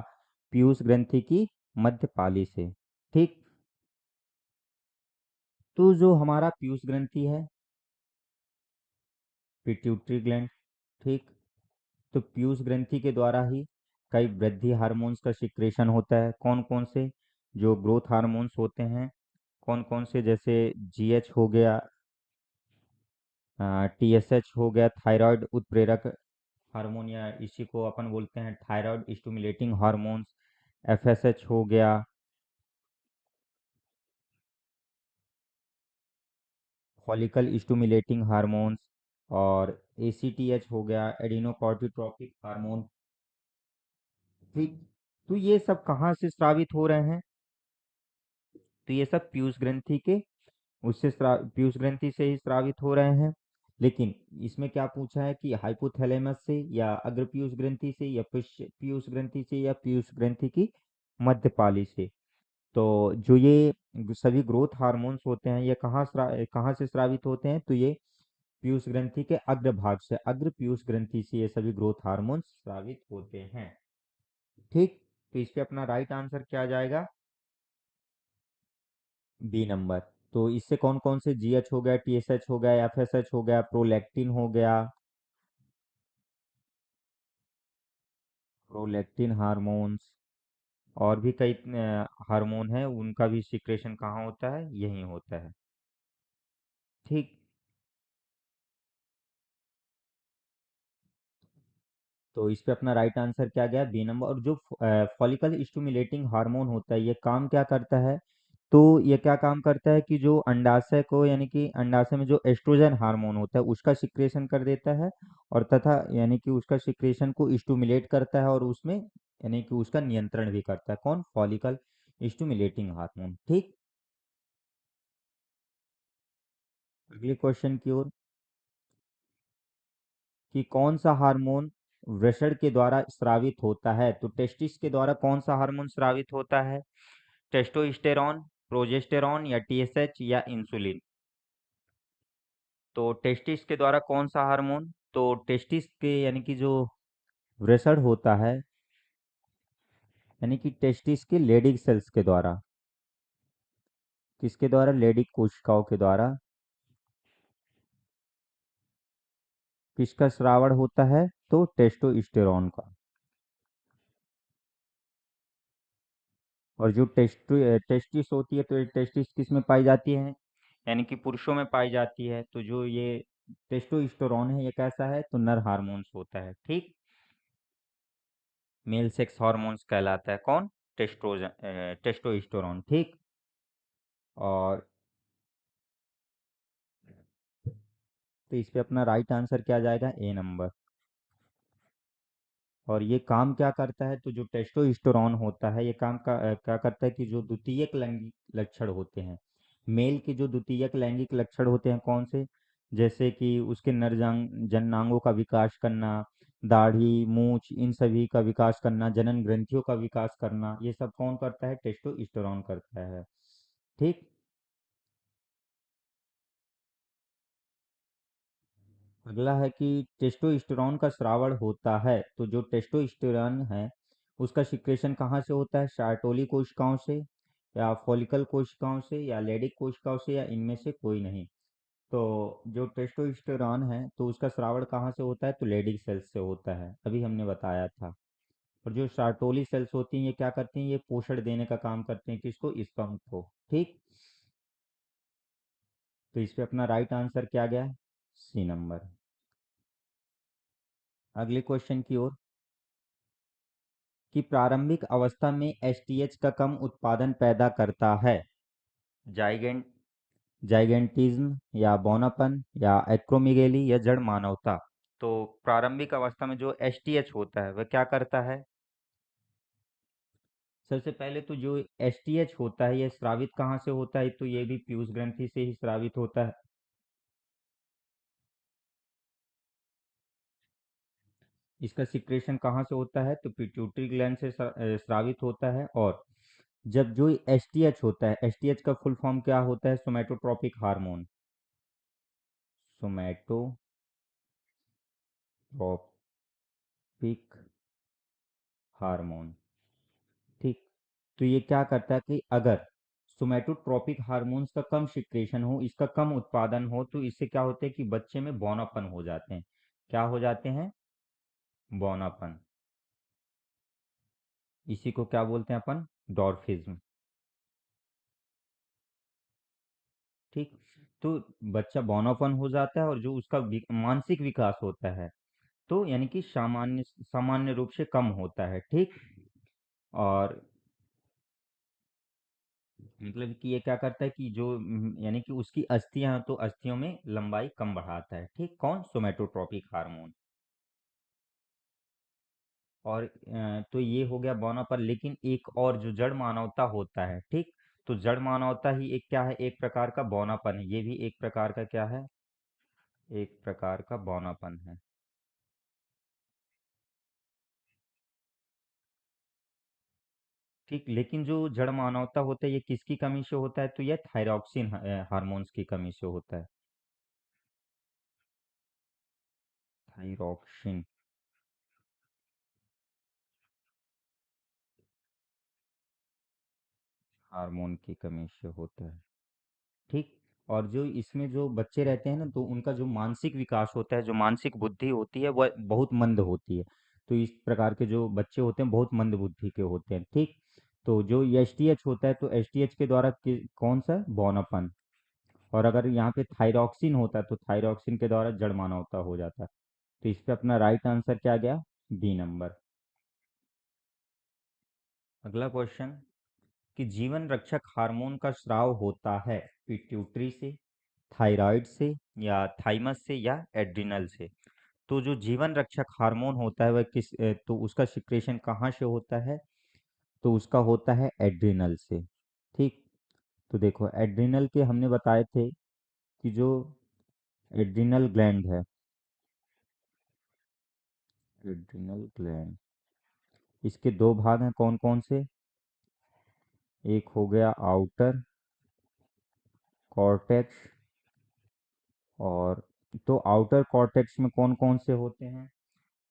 पीयूष ग्रंथि की मध्य पाली से। ठीक। तो जो हमारा पीयूष ग्रंथि है, पिट्यूटरी ग्लैंड। ठीक। तो पीयूष ग्रंथि के द्वारा ही कई वृद्धि हार्मोन्स का सिक्रेशन होता है। कौन कौन से? जो ग्रोथ हार्मोन्स होते हैं, कौन कौन से? जैसे जीएच हो गया, टीएसएच हो गया, थायराइड उत्प्रेरक हार्मोन, या इसी को अपन बोलते हैं थायराइड स्टिमुलेटिंग हार्मोन्स। एफएसएच हो गया, फॉलिकल स्टिमुलेटिंग हार्मोन्स। और एसीटीएच हो गया, एडिनोकॉर्टिकोट्रोपिक हार्मोन। ठीक। तो ये सब कहाँ से स्रावित हो रहे हैं? तो ये सब पीयूष ग्रंथि के पीयूष ग्रंथि से ही स्रावित हो रहे हैं। लेकिन इसमें क्या पूछा है कि हाइपोथैलेमस से, या अग्र पीयूष ग्रंथि से, या पीयूष ग्रंथि से, या पीयूष ग्रंथि की मध्य पाली से। तो जो ये सभी ग्रोथ हार्मोन्स होते हैं, ये कहाँ से स्रावित होते हैं? तो ये पीयूष ग्रंथि के अग्र भाग से, अग्र पीयूष ग्रंथि से ये सभी ग्रोथ हार्मोन्स स्रावित होते हैं। ठीक। तो इस पे अपना राइट आंसर क्या आ जाएगा? B number. तो इससे कौन कौन से? जीएच हो गया, टीएसएच हो गया, एफएसएच हो गया, प्रोलैक्टिन हो गया। प्रोलैक्टिन हार्मोन्स और भी कई हार्मोन है, उनका भी सिक्रेशन कहाँ होता है? यही होता है। ठीक। तो इस पे अपना राइट आंसर क्या गया? B number. और जो फॉलिकल स्टिमुलेटिंग हार्मोन होता है, ये काम क्या करता है? तो ये क्या काम करता है कि जो अंडाशय को, यानी कि अंडाशय में जो एस्ट्रोजन हार्मोन होता है उसका सिक्रेशन कर देता है, और तथा यानी कि उसका सिक्रेशन को स्टिमुलेट करता है, और उसमें यानी कि उसका नियंत्रण भी करता है। कौन? Follicle stimulating hormone. ठीक। अगले क्वेश्चन की ओर, कि कौन सा हार्मोन वृषण के द्वारा स्रावित होता है, तो टेस्टिस के द्वारा कौन सा हार्मोन स्रावित होता है? टेस्टोस्टेरॉन, प्रोजेस्टेरॉन या टीएसएच या इंसुलिन? तो टेस्टिस के द्वारा कौन सा हार्मोन? तो टेस्टिस के यानी कि जो वृषण होता है, यानी कि टेस्टिस के लेडिक सेल्स के द्वारा, किसके द्वारा? लेडिक कोशिकाओं के द्वारा किसका श्रावण होता है? तो टेस्टोस्टेरॉन का। और जो टेस्टिस होती है, तो ये टेस्टिस किस में पाई जाती है? यानी कि पुरुषों में पाई जाती है। तो जो ये टेस्टोस्टेरोन है, ये कैसा है? तो नर हार्मोन्स होता है। ठीक, मेल सेक्स हार्मोन्स कहलाता है। कौन? टेस्टोस्टेरोन। ठीक। और तो इस पे अपना राइट आंसर क्या जाएगा? ए नंबर। और ये काम क्या करता है? तो जो टेस्टोस्टेरोन होता है, ये क्या करता है कि जो द्वितीयक लैंगिक लक्षण होते हैं, मेल के जो द्वितीयक लैंगिक लक्षण होते हैं, कौन से? जैसे कि उसके जननांगों का विकास करना, दाढ़ी, मूछ, इन सभी का विकास करना, जनन ग्रंथियों का विकास करना, ये सब कौन करता है? टेस्टोस्टेरोन करता है। ठीक। अगला है कि टेस्टोस्टेरोन का स्रावण होता है, तो जो टेस्टोस्टेरोन है उसका सिक्रेशन कहाँ से होता है? शार्टोली कोशिकाओं से, या फॉलिकल कोशिकाओं से, या लेडिक कोशिकाओं से, या इनमें से कोई नहीं? तो जो टेस्टोस्टेरोन है, तो उसका स्रावण कहाँ से होता है? तो लेडिक सेल्स से होता है, अभी हमने बताया था। और जो शार्टोली सेल्स होती हैं, ये क्या करती हैं? ये पोषण देने का काम करते हैं, किसको? स्पर्म को। ठीक। तो इस पे अपना राइट आंसर क्या गया? सी नंबर। अगले क्वेश्चन की ओर, कि प्रारंभिक अवस्था में एसटीएच का कम उत्पादन पैदा करता है। जाइगेंट जाइगेंटिज्म, या बौनापन, या एक्रोमिगेली, या जड़ मानवता? तो प्रारंभिक अवस्था में जो एसटीएच होता है वह क्या करता है? सबसे पहले तो जो एसटीएच होता है, यह स्रावित कहाँ से होता है? तो ये भी पीयूष ग्रंथि से ही स्रावित होता है। इसका सिक्रेशन कहाँ से होता है? तो पिट्यूटरी ग्लैंड से स्रावित होता है। और जब जो एसटीएच होता है, एसटीएच का फुल फॉर्म क्या होता है? सोमैटोट्रोपिक हार्मोन। सोमैटोट्रोपिक हार्मोन। ठीक। तो ये क्या करता है कि अगर सोमैटोट्रोपिक हार्मोन्स का कम सिक्रेशन हो, इसका कम उत्पादन हो, तो इससे क्या होता है कि बच्चे में बौनापन हो जाते हैं। क्या हो जाते हैं? बौनापन। इसी को क्या बोलते हैं अपन? डॉर्फिज्म। ठीक। तो बच्चा बौनापन हो जाता है, और जो उसका मानसिक विकास होता है, तो यानी कि सामान्य सामान्य रूप से कम होता है। ठीक। और मतलब कि ये क्या करता है कि जो यानी कि उसकी अस्थियां हैं, तो अस्थियों में लंबाई कम बढ़ाता है। ठीक। कौन? सोमैटोट्रोपिक हार्मोन। और तो ये हो गया बौनापन। लेकिन एक और जो जड़ मानवता होता है, ठीक, तो जड़ मानवता ही एक क्या है? एक प्रकार का बौनापन है। ये भी एक प्रकार का क्या है? एक प्रकार का बौनापन है। ठीक। लेकिन जो जड़ मानवता होता है, ये किसकी कमी से होता है? तो ये थायरॉक्सिन हार्मोन्स की कमी से होता है। थायरॉक्सिन हार्मोन की कमी से होता है। ठीक। और जो इसमें जो बच्चे रहते हैं ना, तो उनका जो मानसिक विकास होता है, जो मानसिक बुद्धि होती है, वह बहुत मंद होती है। तो इस प्रकार के जो बच्चे होते हैं, बहुत मंद बुद्धि के होते हैं। ठीक। तो जो एसटीएच होता है, तो एसटीएच के द्वारा कौन सा? बौनापन। और अगर यहाँ पे थायरॉक्सिन होता है, तो थायरॉक्सिन के द्वारा जड़ मानवता हो जाता है। तो इस पे अपना राइट आंसर क्या गया? B number. अगला क्वेश्चन, कि जीवन रक्षक हार्मोन का स्राव होता है पिट्यूटरी से, थायराइड से, या थाइमस से, या एड्रिनल से? तो जो जीवन रक्षक हार्मोन होता है वह तो उसका सिक्रेशन कहाँ से होता है? तो उसका होता है एड्रिनल से। ठीक। तो देखो, एड्रिनल के हमने बताए थे कि जो एड्रिनल ग्लैंड है, एड्रिनल ग्लैंड। इसके दो भाग हैं, कौन कौन से? एक हो गया आउटर कॉर्टेक्स, और तो आउटर कॉर्टेक्स में कौन कौन से होते हैं?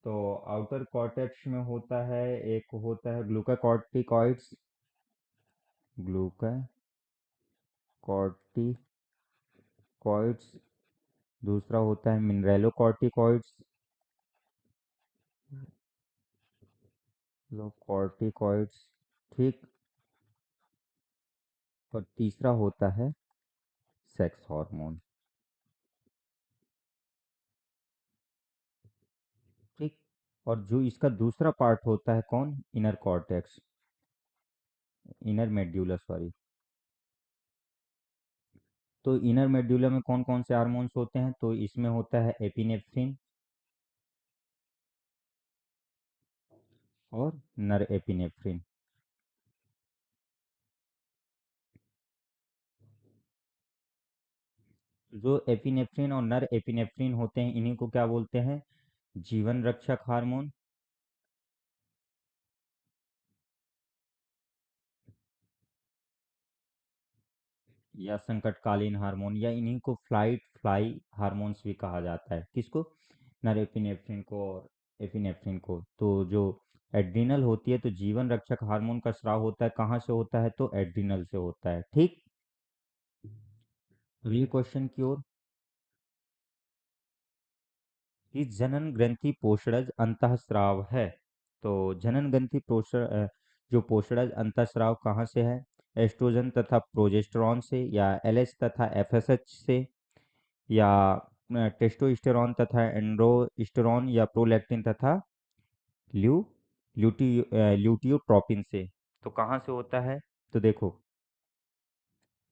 तो आउटर कॉर्टेक्स में होता है, एक होता है ग्लूकाकॉर्टिकॉइड्स, ग्लूकाकॉर्टिकॉइड्स, दूसरा होता है मिनरेलोकॉर्टिकॉइड्स, कॉर्टिकॉइड्स, ठीक। और तीसरा होता है सेक्स हार्मोन, ठीक। और जो इसका दूसरा पार्ट होता है कौन? Inner cortex, inner medulla, sorry. तो इनर मेड्यूला में कौन कौन से हार्मोन्स होते हैं? तो इसमें होता है एपिनेफ्रिन और नर एपिनेफ्रिन। जो एपिनेफ्रिन और नर एपिनेफ्रिन होते हैं, इन्हीं को क्या बोलते हैं? जीवन रक्षक हार्मोन या संकटकालीन हार्मोन, या इन्हीं को फ्लाइट फ्लाई हार्मोन्स भी कहा जाता है। किसको? नॉरएपिनेफ्रिन को और एपिनेफ्रिन को। तो जो एड्रिनल होती है, तो जीवन रक्षक हार्मोन का स्राव होता है, कहाँ से होता है? तो एड्रिनल से होता है, ठीक। अगले क्वेश्चन की ओर, कि जनन ग्रंथि पोषणज अंतःस्राव है। तो जनन ग्रंथि जो पोषणज अंतःस्राव कहाँ से है? एस्ट्रोजन तथा प्रोजेस्टेरॉन से, या एलएच तथा एफएसएच से, या टेस्टोस्टेरॉन तथा एंड्रोस्टेरॉन, या प्रोलैक्टिन तथा ल्यू ल्यूटियोट्रोपिन से। तो कहाँ से होता है? तो देखो,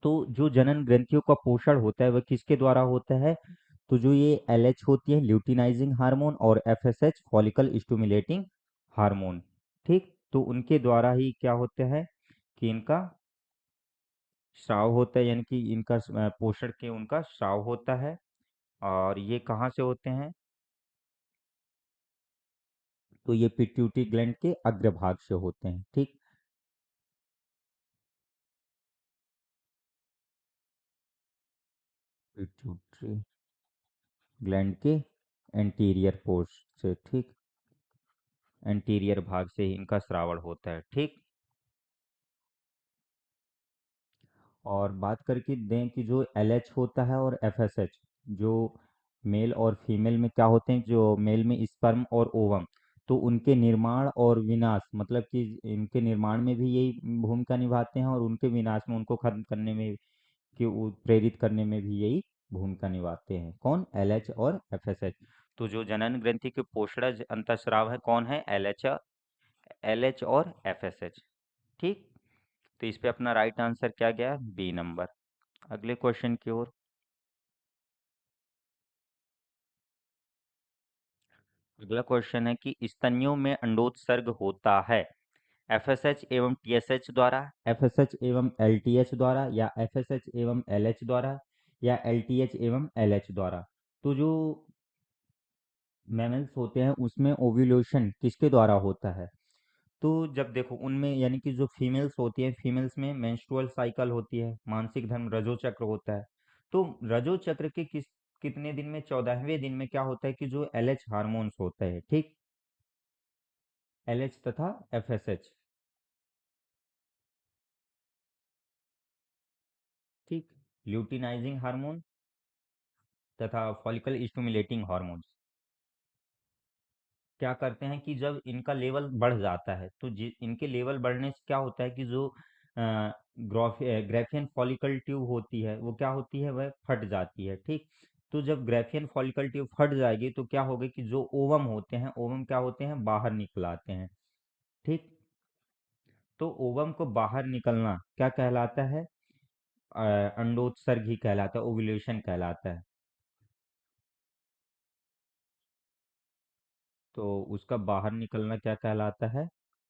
तो जो जनन ग्रंथियों का पोषण होता है वह किसके द्वारा होता है? तो जो ये एलएच होती है ल्यूटिनाइजिंग हार्मोन, और एफएसएच फॉलिकल स्टिमुलेटिंग हार्मोन, ठीक। तो उनके द्वारा ही क्या होता है कि इनका स्राव होता है, यानी कि इनका पोषण के उनका स्राव होता है। और ये कहाँ से होते हैं? तो ये पिट्यूटरी ग्लैंड के अग्रभाग से होते हैं, ठीक। पिट्यूटरी ग्लैंड के एंटीरियर पोर्स से, ठीक। एंटीरियर भाग से ही इनका श्रावण होता है, ठीक। और बात करके दें कि जो एलएच होता है और एफएसएच, जो मेल और फीमेल में क्या होते हैं, जो मेल में स्पर्म और ओवम, तो उनके निर्माण और विनाश, मतलब कि इनके निर्माण में भी यही भूमिका निभाते हैं, और उनके विनाश में, उनको खत्म करने में, कि प्रेरित करने में भी यही भूमिका निभाते हैं। कौन? एलएच और एफएसएच। तो जो जनन ग्रंथि के पोषणज अंतःस्राव है, कौन है? एलएच, एलएच और एफएसएच, ठीक। तो इस पे अपना राइट आंसर क्या गया? B number. अगले क्वेश्चन की ओर, अगला क्वेश्चन है कि स्तनियों में अंडोत्सर्ग होता है एफएसएच एवं टीएसएच द्वारा, एफएसएच एवं एलटीएच द्वारा, या एफएसएच एवं एलएच द्वारा, या एलटीएच एवं एलएच द्वारा। तो जो मैमल्स होते हैं उसमें ओव्यूलेशन किसके द्वारा होता है? तो जब देखो उनमें, यानी कि जो फीमेल्स होती है, फीमेल्स में मेंस्ट्रुअल साइकिल होती है, मानसिक धर्म रजो चक्र होता है। तो रजो चक्र के कितने दिन में? 14वें दिन में क्या होता है कि जो एलएच हार्मोन्स होता है, ठीक। एलएच तथा एफएसएच, ठीक। ल्यूटिनाइजिंग हार्मोन तथा फॉलिकल स्टिमुलेटिंग हार्मोन्स क्या करते हैं कि जब इनका लेवल बढ़ जाता है, तो इनके लेवल बढ़ने से क्या होता है कि जो ग्रेफियन फॉलिकल ट्यूब होती है, वो क्या होती है? वह फट जाती है, ठीक। तो जब ग्रेफियन फॉलिकल ट्यूब फट जाएगी, तो क्या होगा कि जो ओवम होते हैं, ओवम क्या होते हैं? बाहर निकल आते हैं, ठीक। तो ओवम को बाहर निकलना क्या कहलाता है? अंडोत्सर्ग ही कहलाता है, ओव्यूलेशन कहलाता है। तो उसका बाहर निकलना क्या कहलाता है?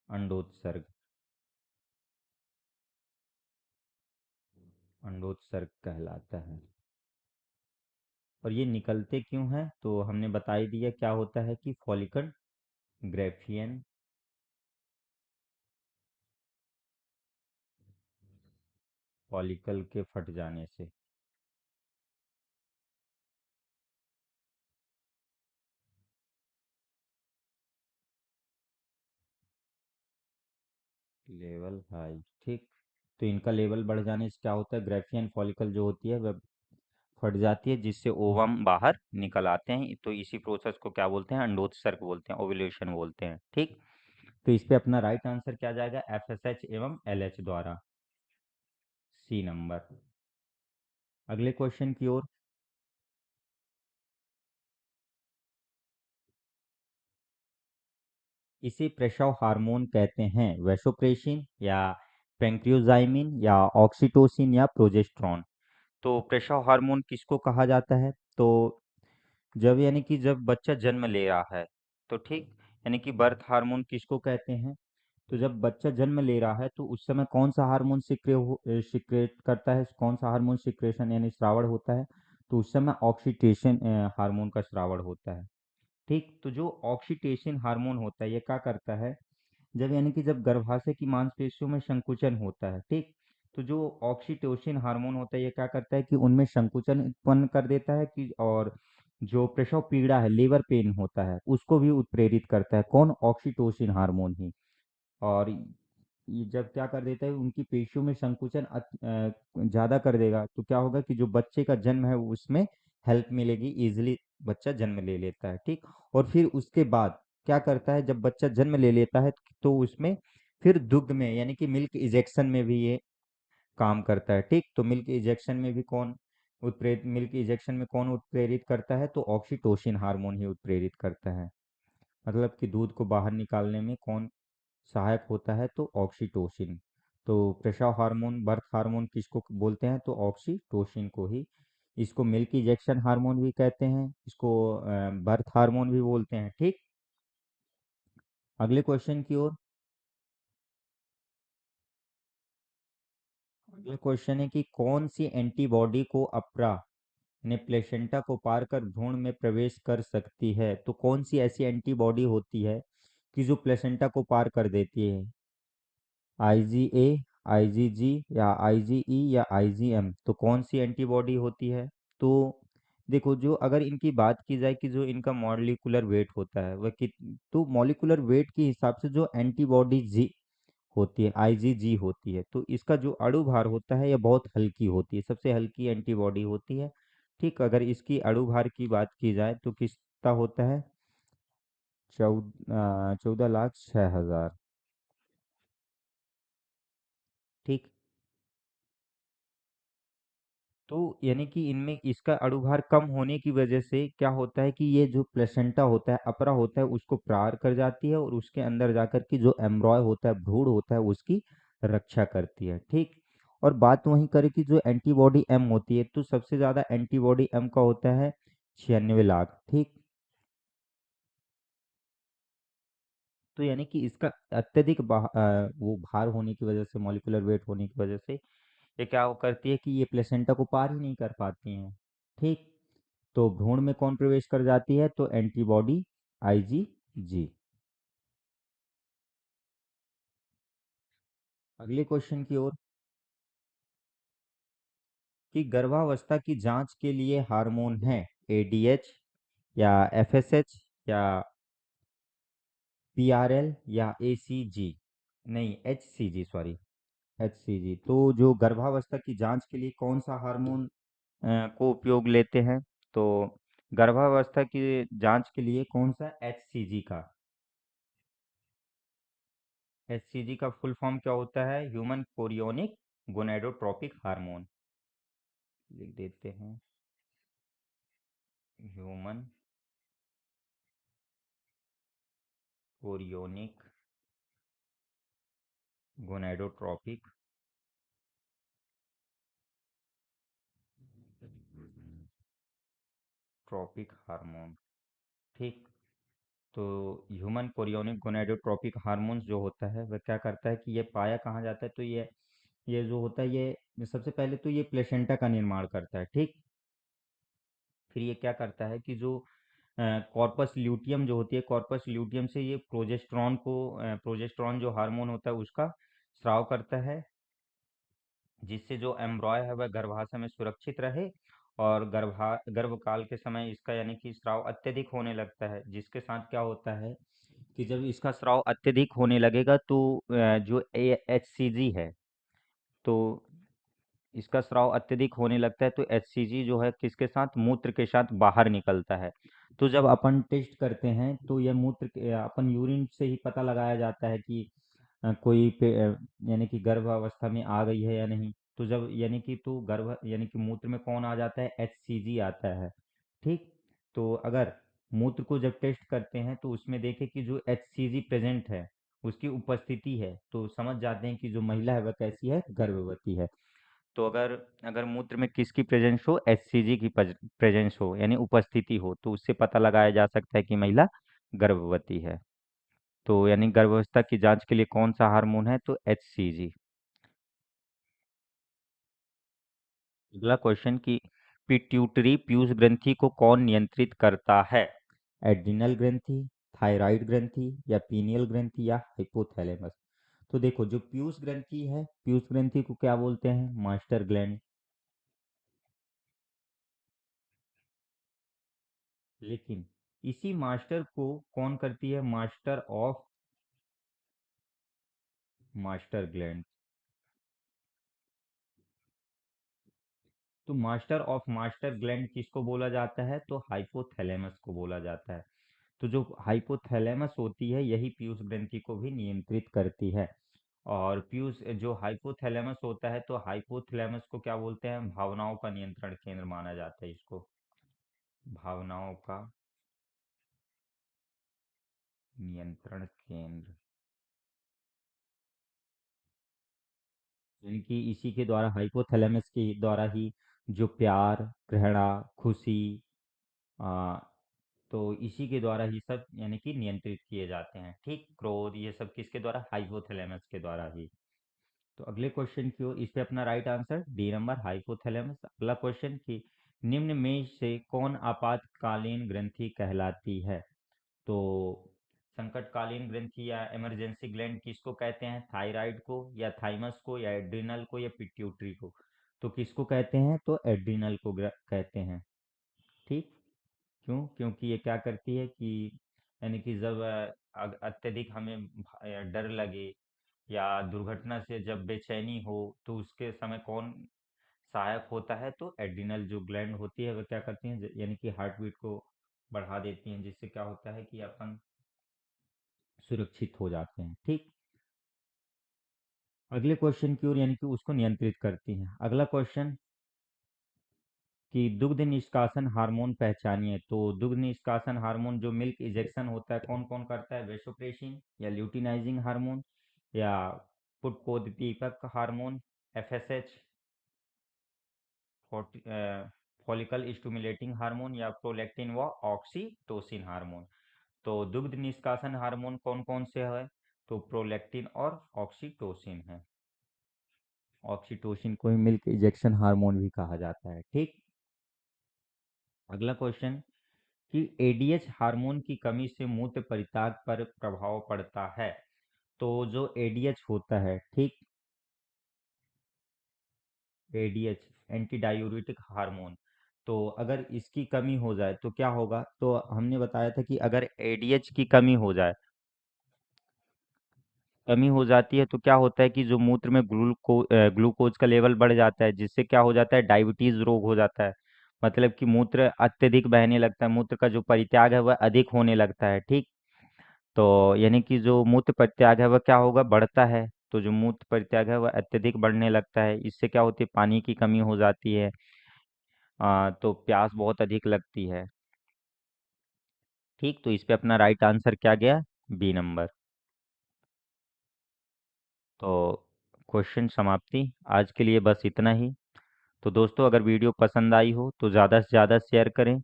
अंडोत्सर्ग, अंडोत्सर्ग कहलाता है। और ये निकलते क्यों हैं? तो हमने बता ही दिया क्या होता है कि फॉलिकल ग्रेफियन फॉलिकल के फट जाने से। लेवल हाई, ठीक। तो इनका लेवल बढ़ जाने से क्या होता है, ग्रेफियन फॉलिकल जो होती है वह फट जाती है, जिससे ओवम बाहर निकल आते हैं। तो इसी प्रोसेस को क्या बोलते हैं, अंडोत्सर्ग बोलते हैं, ओव्यूलेशन बोलते हैं, ठीक। तो इस पे अपना राइट आंसर क्या जाएगा, FSH एवं LH द्वारा, सी नंबर। अगले क्वेश्चन की ओर। इसे प्रसव हार्मोन कहते हैं, वैसोप्रेसिन या पेंक्रियोजाइमिन या ऑक्सीटोसिन या प्रोजेस्टेरॉन। तो प्रसव हार्मोन किसको कहा जाता है, तो जब यानी कि जब बच्चा जन्म ले रहा है, तो ठीक, यानी कि बर्थ हार्मोन किसको कहते हैं। तो जब बच्चा जन्म ले रहा है तो उस समय कौन सा हार्मोन सिक्रेट करता है, कौन सा हार्मोन सिक्रेशन यानी श्रावण होता है, तो उस समय ऑक्सीटेशन हार्मोन का श्रावण होता है, ठीक। तो जो ऑक्सीटेशन हार्मोन होता है ये क्या करता है, जब यानी कि जब गर्भाशय की मांसपेशियों में संकुचन होता है, ठीक। तो जो ऑक्सीटोसिन हार्मोन होता है ये क्या करता है कि उनमें संकुचन उत्पन्न कर देता है कि, और जो प्रसव पीड़ा है, लेबर पेन होता है, उसको भी उत्प्रेरित करता है, कौन, ऑक्सीटोसिन हार्मोन ही। और ये जब क्या कर देता है, उनकी पेशियों में संकुचन ज़्यादा कर देगा, तो क्या होगा कि जो बच्चे का जन्म है वो उसमें हेल्प मिलेगी, इजीली बच्चा जन्म ले लेता है, ठीक। और फिर उसके बाद क्या करता है, जब बच्चा जन्म ले लेता है तो उसमें फिर दुग्ध में यानी कि मिल्क इजेक्शन में भी ये काम करता है, ठीक। तो मिल्क इजेक्शन में कौन उत्प्रेरित करता है, तो ऑक्सीटोसिन हार्मोन ही उत्प्रेरित करता है। मतलब कि दूध को बाहर निकालने में कौन सहायक होता है, तो ऑक्सीटोसिन। तो प्रसव हार्मोन, बर्थ हार्मोन किसको बोलते हैं, तो ऑक्सीटोसिन को ही। इसको मिल्क इजेक्शन हार्मोन भी कहते हैं, इसको बर्थ हार्मोन भी बोलते हैं, ठीक। अगले क्वेश्चन की ओर। अगला क्वेश्चन है कि कौन सी एंटीबॉडी को अपरा ने प्लेसेंटा को पार कर भ्रूण में प्रवेश कर सकती है, तो कौन सी ऐसी एंटीबॉडी होती है कि जो प्लेसेंटा को पार कर देती है, IgA, IgG या IgE या IgM, तो कौन सी एंटीबॉडी होती है। तो देखो, जो अगर इनकी बात की जाए कि जो इनका मॉलिक्यूलर वेट होता है वह कित तो मॉलिक्यूलर वेट के हिसाब से जो एंटीबॉडी जी होती है, IgG होती है, तो इसका जो अणु भार होता है यह बहुत हल्की होती है, सबसे हल्की एंटीबॉडी होती है, ठीक। अगर इसकी अणु भार की बात की जाए तो कितना होता है, 14,06,000, ठीक। तो यानी कि इनमें इसका अणुभार कम होने की वजह से क्या होता है कि ये जो प्लेसेंटा होता है, अपरा होता है, उसको पार कर जाती है और उसके अंदर जाकर के जो एम्ब्रॉय होता है, भ्रूण होता है, उसकी रक्षा करती है, ठीक। और बात वहीं करें कि जो एंटीबॉडी एम होती है, तो सबसे ज्यादा एंटीबॉडी एम का होता है 96 लाख, ठीक। तो यानी कि इसका अत्यधिक वो भार होने की वजह से, मॉलिक्यूलर वेट होने की वजह से ये क्या करती है कि ये प्लेसेंटा को पार ही नहीं कर पाती हैं, ठीक। तो भ्रूण में कौन प्रवेश कर जाती है, तो एंटीबॉडी IgG। अगले क्वेश्चन की ओर। कि गर्भावस्था की जांच के लिए हार्मोन है, ADH या FSH या PRL या ACG, नहीं HCG, सॉरी, HCG। तो जो गर्भावस्था की जांच के लिए कौन सा हार्मोन को उपयोग लेते हैं, तो गर्भावस्था की जांच के लिए कौन सा, HCG का। HCG का फुल फॉर्म क्या होता है, ह्यूमन कोरियोनिक गोनेडोट्रोपिक हार्मोन, लिख देते हैं, human chorionic gonadotropic trophic hormone, ठीक। तो ह्यूमन कोरियोनिक गोनेडोट्रोपिक हार्मोन जो होता है वह क्या करता है कि ये पाया कहाँ जाता है, तो ये जो होता है ये सबसे पहले तो ये प्लेसेंटा का निर्माण करता है, ठीक। फिर ये क्या करता है कि जो कॉर्पस ल्यूटियम जो होती है, कॉर्पस ल्यूटियम से ये प्रोजेस्टेरॉन जो हार्मोन होता है उसका स्राव करता है, जिससे जो एम्ब्रॉय है वह गर्भाशय में सुरक्षित रहे। और गर्भकाल के समय इसका यानी कि स्राव अत्यधिक होने लगता है, जिसके साथ क्या होता है कि जब इसका स्राव अत्यधिक होने लगेगा तो जो HCG है, तो इसका स्राव अत्यधिक होने लगता है तो HCG जो है किसके साथ, मूत्र के साथ बाहर निकलता है। तो जब अपन टेस्ट करते हैं तो यह अपन यूरिन से ही पता लगाया जाता है कि यानी कि गर्भ अवस्था में आ गई है या नहीं। तो जब यानी कि तो गर्भ यानी कि मूत्र में कौन आ जाता है, HCG आता है। ठीक। तो अगर मूत्र को जब टेस्ट करते हैं तो उसमें देखें कि जो HCG प्रेजेंट है उसकी उपस्थिति है, तो समझ जाते हैं कि जो महिला है वह कैसी है, गर्भवती है। तो अगर अगर मूत्र में किसकी प्रेजेंस हो, HCG की प्रेजेंस हो यानी उपस्थिति हो, तो उससे पता लगाया जा सकता है कि महिला गर्भवती है। तो यानी गर्भावस्था की जांच के लिए कौन सा हार्मोन है, तो HCG। अगला क्वेश्चन कि पिट्यूटरी पीयूष ग्रंथि को कौन नियंत्रित करता है, एड्रिनल ग्रंथि, थायराइड ग्रंथि या पीनियल ग्रंथि या हाइपोथैलेमस। तो देखो जो पीयूष ग्रंथि है, पीयूष ग्रंथि को क्या बोलते हैं, मास्टर ग्लैंड। लेकिन इसी मास्टर को कौन करती है, मास्टर ऑफ मास्टर ग्लैंड। तो मास्टर ऑफ मास्टर ग्लैंड किसको बोला जाता है, तो हाइपोथैलेमस को बोला जाता है। तो जो हाइपोथैलेमस होती है यही पीयूष ग्रंथि को भी नियंत्रित करती है। और पीयूष जो हाइपोथैलेमस होता है, तो हाइपोथैलेमस को क्या बोलते हैं, भावनाओं का नियंत्रण केंद्र माना जाता है इसको, भावनाओं का नियंत्रण केंद्र। यानी कि इसी के द्वारा, हाइपोथैलेमस के द्वारा ही जो प्यार, घृणा, खुशी, आ, तो इसी के द्वारा ही सब यानी कि नियंत्रित किए जाते हैं। ठीक, क्रोध, ये सब किसके द्वारा, हाइपोथैलेमस के द्वारा ही। तो अगले क्वेश्चन की ओर, इस पे अपना right answer D number, hypothalamus. अगला क्वेश्चन की निम्न में से कौन आपातकालीन ग्रंथि कहलाती है। तो संकटकालीन ग्रंथि या इमरजेंसी ग्लैंड किसको कहते हैं, थायराइड को या थाइमस को या एड्रिनल को या पिट्यूटरी को। तो किसको कहते हैं, तो एड्रिनल को कहते हैं। ठीक। क्यों, क्योंकि ये क्या करती है कि यानी कि जब अत्यधिक हमें डर लगे या दुर्घटना से जब बेचैनी हो, तो उसके समय कौन सहायक होता है, तो एड्रिनल जो ग्लैंड होती है वह क्या करती है, यानी कि हार्ट बीट को बढ़ा देती हैं, जिससे क्या होता है कि अपन सुरक्षित हो जाते हैं। ठीक। अगले क्वेश्चन की ओर, यानी कि उसको नियंत्रित करती हैं। अगला क्वेश्चन कि दुग्ध निष्कासन हार्मोन पहचानिए। तो दुग्ध निष्कासन हार्मोन जो मिल्क इजेक्शन होता है कौन कौन करता है, वेसोप्रेसिन या ल्यूटिनाइजिंग हार्मोन या पुटकोदीपक hormone, FSH, follicle stimulating hormone या प्रोलैक्टिन व ऑक्सीटोसिन हार्मोन। तो दुग्ध निष्कासन हार्मोन कौन कौन से है, तो प्रोलैक्टिन और ऑक्सीटोसिन है। ऑक्सीटोसिन को ही मिल्क इजेक्शन हार्मोन भी कहा जाता है। ठीक। अगला क्वेश्चन कि ADH हार्मोन की कमी से मूत्र परिपाक पर प्रभाव पड़ता है। तो जो ADH होता है, ठीक, ADH एंटी डायूरेटिक हार्मोन, तो अगर इसकी कमी हो जाए तो क्या होगा, तो हमने बताया था कि अगर ADH की कमी हो जाती है तो क्या होता है कि जो मूत्र में ग्लूकोज का लेवल बढ़ जाता है, जिससे क्या हो जाता है, डायबिटीज रोग हो जाता है। मतलब कि मूत्र अत्यधिक बहने लगता है, मूत्र का जो परित्याग है वह अधिक होने लगता है। ठीक। तो यानी कि जो मूत्र परित्याग है वह क्या होगा, बढ़ता है। तो जो मूत्र परित्याग है वह अत्यधिक बढ़ने लगता है, इससे क्या होती है, पानी की कमी हो जाती है। तो प्यास बहुत अधिक लगती है। ठीक। तो इस पे अपना राइट आंसर क्या गया, बी नंबर। तो क्वेश्चन समाप्ति, आज के लिए बस इतना ही। तो दोस्तों अगर वीडियो पसंद आई हो तो ज़्यादा से ज़्यादा शेयर करें,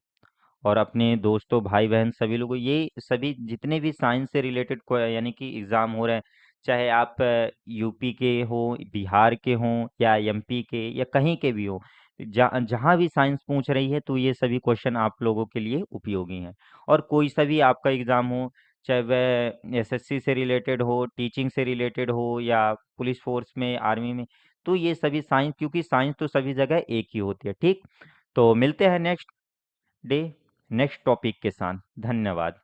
और अपने दोस्तों, भाई बहन सभी लोगों, ये सभी जितने भी साइंस से रिलेटेड को यानी कि एग्ज़ाम हो रहे हैं, चाहे आप यूपी के हो, बिहार के हों या MP के या कहीं के भी हो, जहाँ भी साइंस पूछ रही है तो ये सभी क्वेश्चन आप लोगों के लिए उपयोगी हैं। और कोई सा भी आपका एग्जाम हो, चाहे वह एसएससी से रिलेटेड हो, टीचिंग से रिलेटेड हो, या पुलिस फोर्स में, आर्मी में, तो ये सभी साइंस, क्योंकि साइंस तो सभी जगह एक ही होती है। ठीक, तो मिलते हैं नेक्स्ट डे नेक्स्ट टॉपिक के साथ। धन्यवाद।